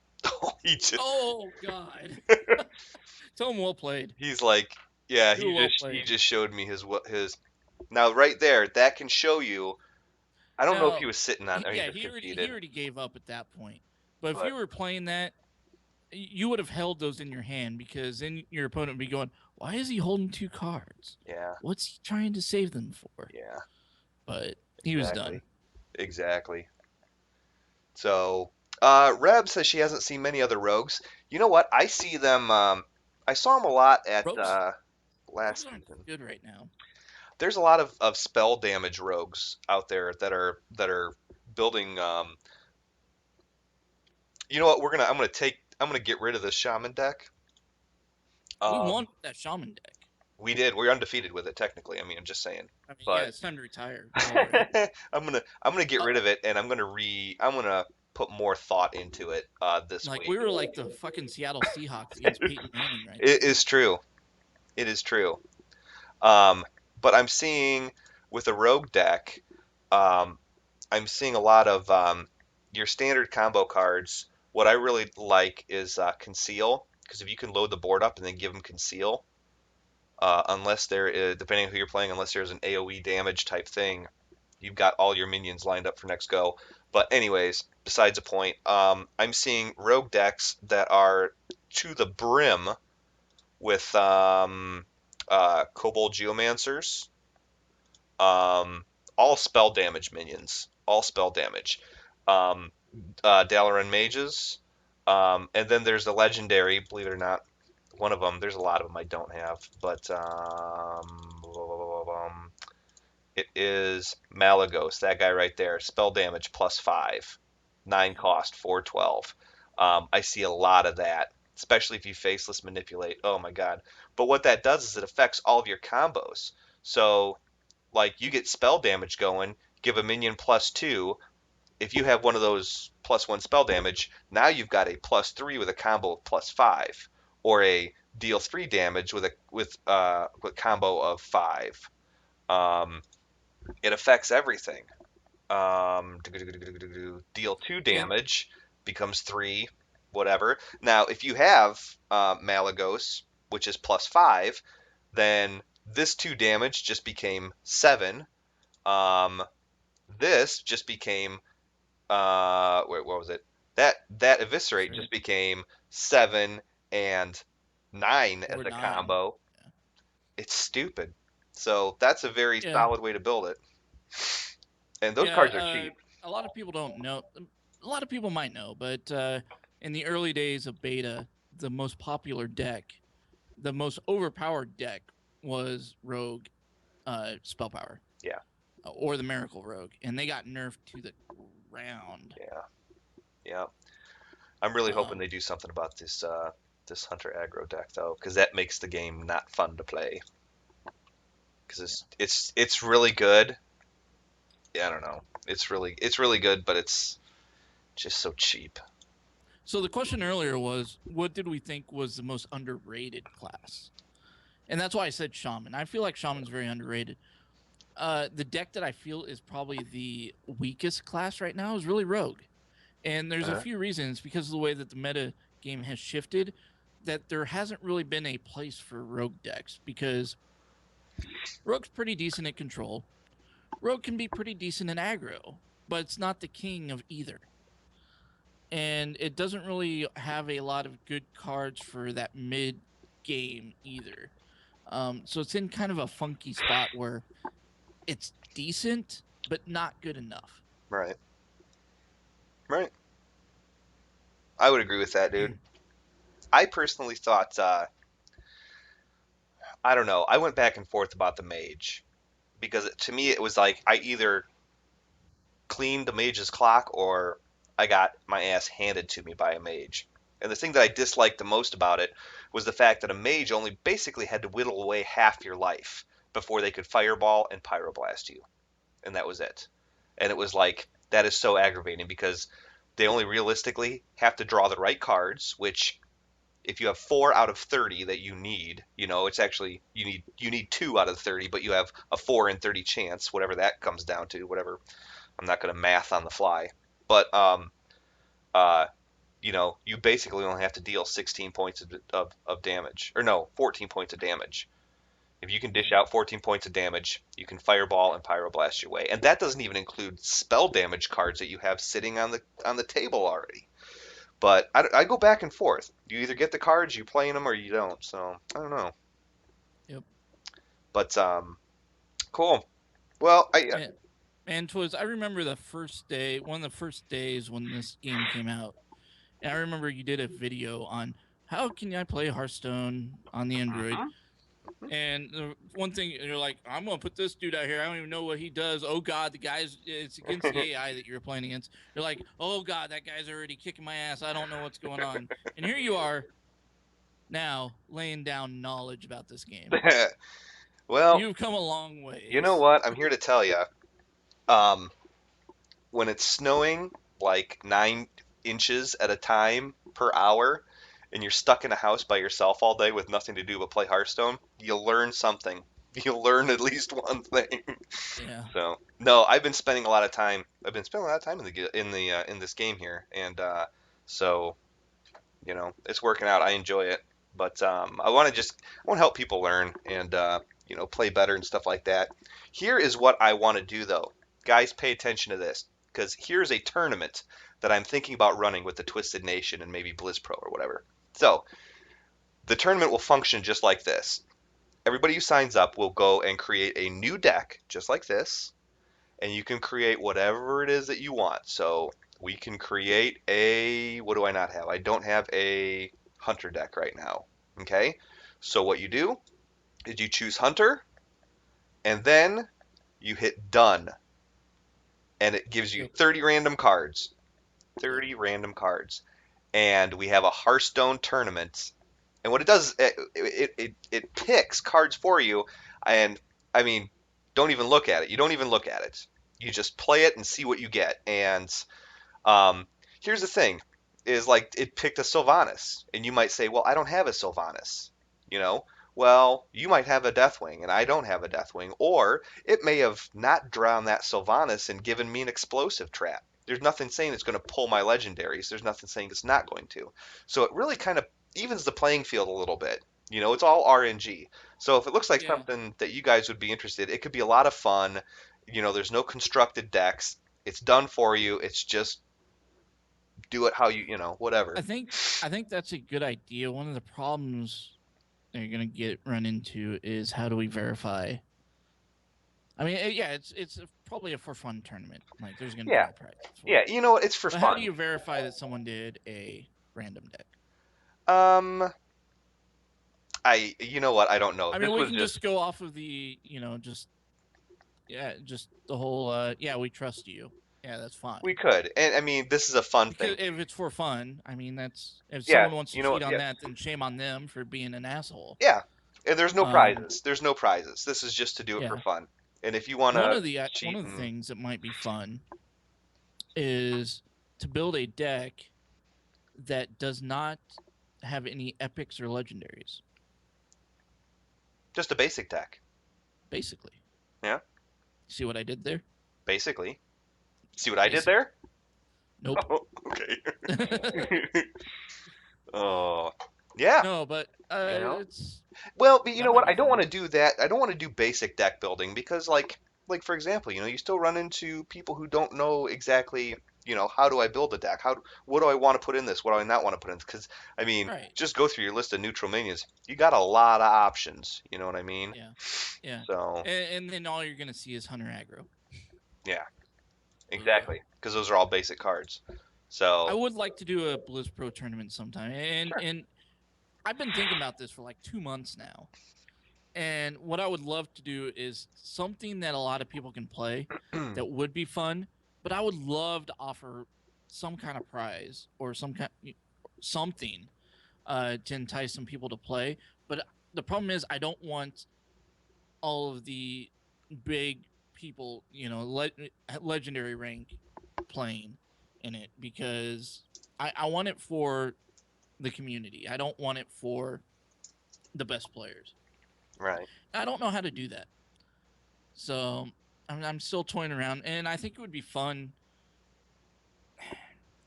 he just, Oh God. Tell him well played. he's like, yeah, Do well he played. just showed me his. Now right there, that can show you. I don't know if he Now, was sitting on there. He yeah, just he conceded, already gave up at that point. But if but you were playing that, you would have held those in your hand because then your opponent would be going, "Why is he holding 2 cards? yeah, What's he trying to save them for?" yeah, But he was done. exactly, exactly. So, Reb says she hasn't seen many other rogues. You know what? I see them. I saw them a lot at Rogues, rogues last aren't season. good right now. There's a lot of spell damage rogues out there that are building. You know what? I'm gonna get rid of this shaman deck. We Um, won with that shaman deck. we did. We're undefeated with it technically. I mean, I'm just saying. I mean, yeah, But it's time to retire. Get over it. I'm gonna get Uh, rid of it, and I'm gonna put more thought into it this like week. we were like the fucking Seattle Seahawks against Peyton Manning right It there. is true. It is true. Um, but I'm seeing with a rogue deck, um, I'm seeing a lot of your standard combo cards. What I really like is conceal, because if you can load the board up and then give them conceal, unless there is, depending on who you're playing, unless there's an AOE damage type thing, you've got all your minions lined up for next go. But anyways, besides the point, I'm seeing rogue decks that are to the brim with Kobold Geomancers, um, all spell damage minions, all spell damage. Um, Dalaran Mages, and then there's the legendary, believe it or not, one of them. There's a lot of them I don't have, but it is Malagos, that guy right there. Spell damage +5, 9 cost, 412. I see a lot of that, especially if you faceless manipulate. Oh my god! But what that does is it affects all of your combos. So like you get spell damage going, give a minion +2. If you have one of those +1 spell damage, now you've got a +3 with a combo of +5, or a deal 3 damage with a combo of 5. Um, it affects everything. Deal 2 And damage becomes 3, whatever. Now, if you have Malagos, which is +5, then This 2 damage just became 7. Um, this just became wait, what was it? That That's eviscerate right. just became 7 and 9 as Or a 9. combo. It's stupid. So that's a very Yeah. solid way to build it. And those Yeah. cards are cheap. A lot of people don't know. A lot of people might know, but in the early days of beta, the most popular deck, the most overpowered deck was Rogue Spell Power Yeah, or the Miracle Rogue, and they got nerfed to the ground. yeah, yeah. I'm really hoping Um, they do something about this hunter aggro deck though, because that makes the game not fun to play. Because yeah. it's really good. Yeah, I don't know. It's really good, but it's just so cheap. So the question earlier was, what did we think was the most underrated class? And that's why I said Shaman. I feel like Shaman's very underrated. The deck that I feel is probably the weakest class right now is really Rogue. And there's a Uh-huh. few reasons because of the way that the meta game has shifted that there hasn't really been a place for Rogue decks because Rogue's pretty decent at control. Rogue can be pretty decent in aggro, but it's not the king of either. And it doesn't really have a lot of good cards for that mid game either. So it's in kind of a funky spot where it's decent, but not good enough. Right, right. I would agree with that, dude. I personally thought, I don't know. I went back and forth about the mage because to me it was like I either cleaned the mage's clock or I got my ass handed to me by a mage. And the thing that I disliked the most about it was the fact that a mage only basically had to whittle away half your life before they could fireball and pyroblast you. And that was it. And it was like, that is so aggravating because they only realistically have to draw the right cards, which if you have 4 out of 30 that you need, it's actually you need 2 out of 30, but you have a 4 in 30 chance, whatever that comes down to, whatever. I'm not going to math on the fly, but uh, you basically only have to deal 16 points of damage, or no, 14 points of damage. If you can Yeah. dish out 14 points of damage, you can fireball and pyroblast your way, and that doesn't even include spell damage cards that you have sitting on the table already. But I go back and forth. You either get the cards, you play them, or you don't. So I don't know. Yep. But cool. Well, And and twas I remember the first day, one of the first days when this game came out, and I remember you did a video on how can I play Hearthstone on the Android. Mhm. And the one thing you're like, I'm gonna put this dude out here. I don't even know what he does. Oh God, the guy's it's against the AI that you're playing against. You're like, oh God, that guy's already kicking my ass. I don't know what's going on. And here you are now laying down knowledge about this game. well, You've come a long you know ways. what? I'm here to tell you. Um, when it's snowing like 9 inches at a time per hour, and you're stuck in a house by yourself all day with nothing to do but play Hearthstone, you'll learn something. You'll learn at least one thing. Yeah. So no, I've been spending a lot of time. I've been spending a lot of time in this game here, and so it's working out. I enjoy it, but I want to help people learn and play better and stuff like that. Here is what I want to do though, guys. Pay attention to this because here's a tournament that I'm thinking about running with the Twisted Nation and maybe Blizz Pro or whatever. So the tournament will function just like this. Everybody who signs up will go and create a new deck just like this, and you can create whatever it is that you want. So we can create a, what do I not have? I don't have a hunter deck right now. Okay. So what you do is you choose hunter and then you hit done and it gives you Yep. 30 random cards. Yep. 30 random cards. And we have a Hearthstone tournament. And what it does, it picks cards for you. And I mean, don't even look at it. You don't even look at it. You just play it and see what you get. And Um, here's the thing, is like it picked a Sylvanas, and you might say, well, I don't have a Sylvanas, you know? Well, you might have a Deathwing, and I don't have a Deathwing, or it may have not drowned that Sylvanas and given me an explosive trap. There's nothing saying it's going to pull my legendaries. There's nothing saying it's not going to. So it really kind of evens the playing field a little bit. It's all RNG. So if it looks like Yeah, something that you guys would be interested, it could be a lot of fun. There's no constructed decks. It's done for you. It's just do it how I whatever. think I think that's a good idea. One of the problems that you're gonna get run into is how do we verify? I mean, yeah, it's probably a for fun tournament. Like, there's gonna be Yeah. no prizes for Yeah, it. you know what? It's for But how do fun. you verify that someone did a random deck? Um, you know what? I don't know. I mean, This we was can just just go off of the, just just the whole yeah, we trust you. Yeah, that's we fine. could, and I mean, this is a fun Because thing. if it's for fun, I mean, that's if Yeah, someone wants to you know what? cheat on Yeah, that, then shame on them for being an asshole. yeah. And there's no Um, prizes. There's no prizes. This is just to do it for yeah. fun. And if you want to One cheat of the and things that might be fun is to build a deck that does not have any epics or legendaries. just a basic deck. Basically, Yeah, see what I did there? basically. See what I did Basic. there? Nope. Oh, okay. Oh, yeah. No, but You know. it's Well, but you that know might what? be I don't fun. want to do that. I don't want to do basic deck building because, like for example, you still run into people who don't know exactly, how do I build a deck? What do I want to put in this? What do I not want to put in? Because I mean, Right. just go through your list of neutral minions. You got a lot of options. You know what I mean? Yeah. Yeah. So And then all you're gonna see is Hunter aggro. yeah, Ugh. exactly. Because those are all basic cards. I So would like to do a Blizz Pro tournament sometime, sure. and I've been thinking about this for like 2 months now. And what I would love to do is something that a lot of people can play that would be fun, but I would love to offer some kind of prize or something to entice some people to play. But the problem is, I don't want all of the big people, legendary rank playing in it because I want it for the community. I don't want it for the best players. Right. I don't know how to do that. So I'm still toying around, and I think it would be fun,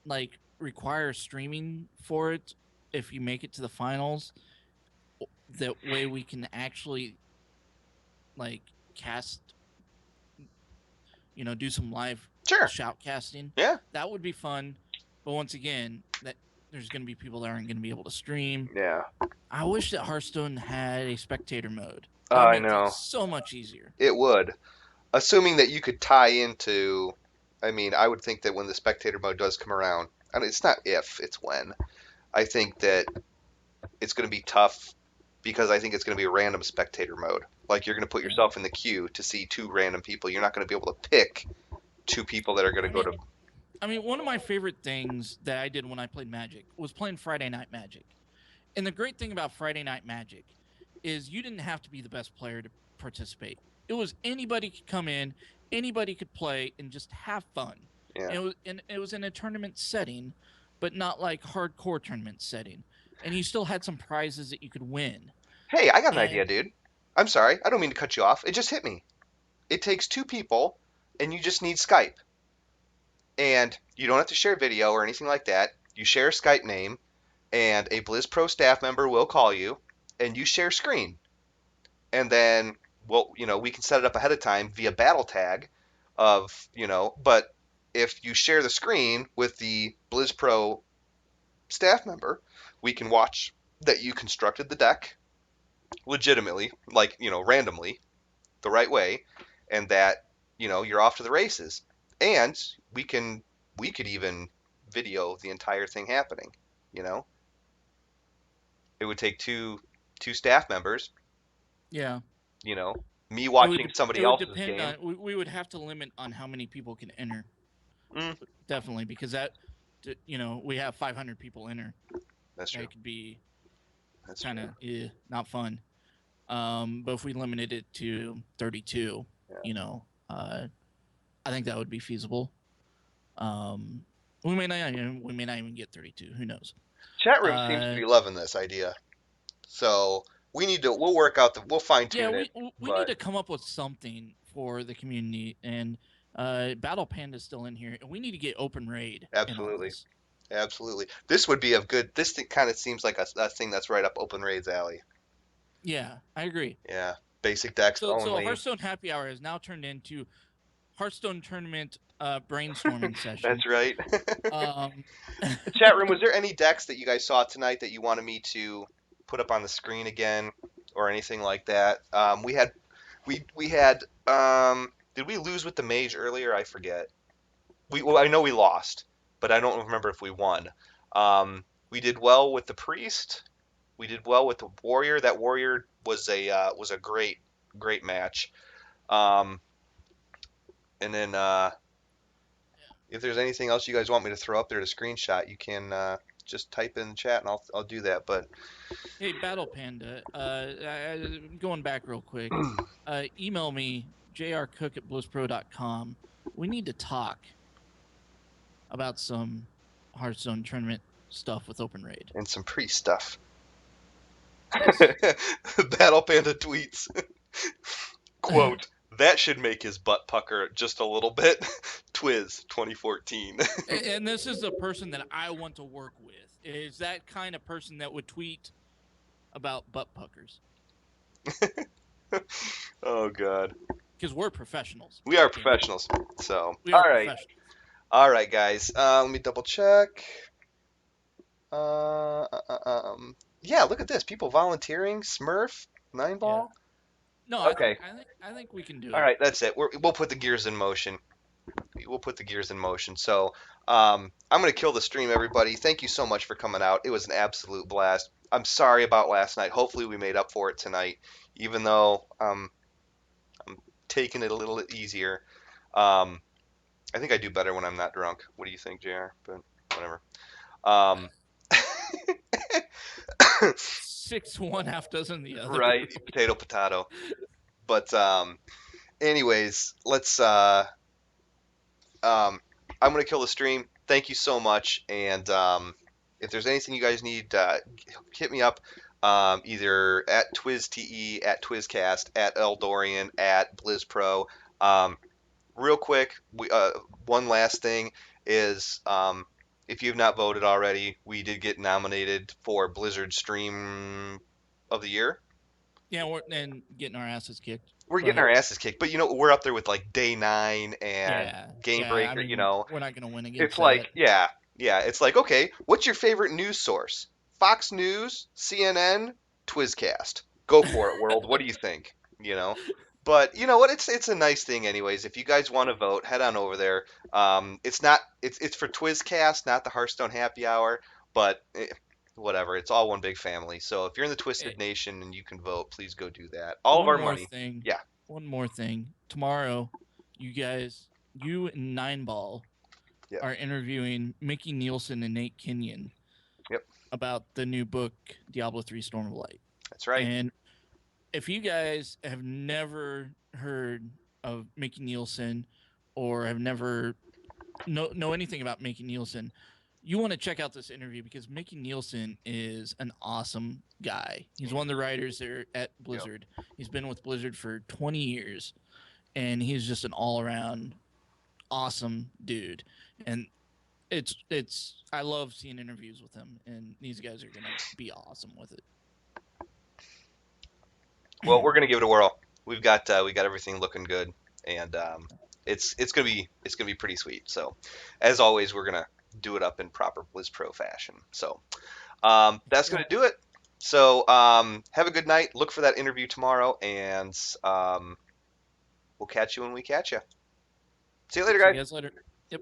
like require streaming for it if you make it to the finals. That way we can actually like cast, do some live Sure. shout casting. Yeah. That would be fun. But once again, that there's going to be people that aren't going to be able to stream. Yeah. I wish that Hearthstone had a spectator mode. That would I make things know. so much easier. It would. Assuming that you could tie into, I mean, I would think that when the spectator mode does come around, I mean, it's not if, it's when. I think that it's going to be tough because I think it's going to be a random spectator mode. Like you're going to put Yeah. yourself in the queue to see two random people. You're not going to be able to pick two people that are going to I go mean, to. one of my favorite things that I did when I played Magic was playing Friday Night Magic. And the great thing about Friday Night Magic is you didn't have to be the best player to participate. It was anybody could come in, anybody could play and just have fun. Yeah. And it was in a tournament setting, but not like hardcore tournament setting. And you still had some prizes that you could win. Hey, I got an idea, And dude. I'm sorry. I don't mean to cut you off. It just hit me. It takes two people, and you just need Skype. And you don't have to share video or anything like that. You share a Skype name, and a Blizz Pro staff member will call you, and you share screen. And then, well, we can set it up ahead of time via battle tag but if you share the screen with the Blizz Pro staff member, we can watch that you constructed the deck legitimately, like, randomly, the right way, and that, you're off to the races. And we can we could even video the entire thing happening, you know? It would take two staff members, yeah, you know, me it would watching it somebody would else's depend game. on we would have to limit on how many people can enter. Mm, Definitely, because we have 500 people enter. that's true. That could be That's kind true. of not fun. But if we limited it to 32, Yeah. I think that would be feasible. Um, we may not even get 32. Who knows? Chat room seems to Uh, be loving this idea. So we'll work out we'll fine yeah, tune it, we need but to come up with something for the community, and Battle Panda's still in here, and we need to get Open Raid in on absolutely. this. Absolutely. This would be a good, this thing kind of seems like a thing that's right up Open Raid's alley. Yeah, I agree. Yeah, basic decks So only. Hearthstone Happy Hour has now turned into Hearthstone Tournament brainstorming session. That's right. Um, The chat room, was there any decks that you guys saw tonight that you wanted me to put up on the screen again or anything like that? We had did we lose with the Mage earlier? I forget. Well, I know we lost, but I don't remember if we won. We did well with the Priest. We did well with the Warrior. That Warrior was a great match. Um, and then if there's anything else you guys want me to throw up there to screenshot, you can just type in the chat and I'll do that. But hey, Battle Panda, going back real quick, email me, jrcook@blizzpro.com. We need to talk about some Hearthstone tournament stuff with Open Raid. and some Priest stuff. Yes. Battle Panda tweets, quote, that should make his butt pucker just a little bit. Twiz 2014. And this is the person that I want to work with. Is that kind of person that would tweet about butt puckers? Oh god. Because we're professionals. We are Damn it. professionals. So, We all are right. professionals. All right, guys. Let me double check. Yeah, look at this. People volunteering. Smurf, nine Yeah. ball. No, Okay. I think we can do All it. right, that's it. We'll put the gears in motion. We'll put the gears in motion. So, I'm gonna kill the stream, everybody. Thank you so much for coming out. It was an absolute blast. I'm sorry about last night. Hopefully, we made up for it tonight, even though I'm taking it a little easier. Um, I think I do better when I'm not drunk. What do you think, JR? But whatever. Um, 6 one, half dozen the other. right, potato, potato. But anyways, let's. I'm gonna kill the stream. Thank you so much, and if there's anything you guys need, hit me up. Either at TwizTE, at TwizCast, at Eldorian, at BlizzPro. Real quick, one last thing is if you've not voted already, we did get nominated for Blizzard Stream of the Year. Yeah, we're and getting our asses kicked. We're getting But our asses kicked, but we're up there with like Day Nine and yeah, Game yeah. I Breaker. mean, we're not gonna win It's against like, that. yeah. It's like, okay, what's your favorite news source? Fox News, CNN, Twizcast. Go for it, world. What do you think? You know. But you know what? It's a nice thing, anyways. If you guys want to vote, head on over there. It's not it's for Twizcast, not the Hearthstone Happy Hour, but whatever. It's all one big family. So if you're in the Eh, Twisted Nation and you can vote, please go do that. All of one our more money. thing. Yeah. One more thing. Tomorrow, you guys, you and Nine Ball Yep. are interviewing Mickey Nielsen and Nate Kenyon Yep. about the new book Diablo 3 Storm of Light. That's right. And if you guys have never heard of Mickey Nielsen or have never know anything about Mickey Nielsen, you want to check out this interview because Mickey Nielsen is an awesome guy. He's one of the writers there at Blizzard. Yep. He's been with Blizzard for 20 years, and he's just an all-around awesome dude. And it's I love seeing interviews with him, and these guys are gonna be awesome with it. Well, we're gonna give it a whirl. We got everything looking good, and it's gonna be pretty sweet. So, as always, we're gonna do it up in proper Blizz Pro fashion. So, that's gonna do it. So, have a good night. Look for that interview tomorrow, and we'll catch you when we catch you. See you later, guys. See you guys later. Yep.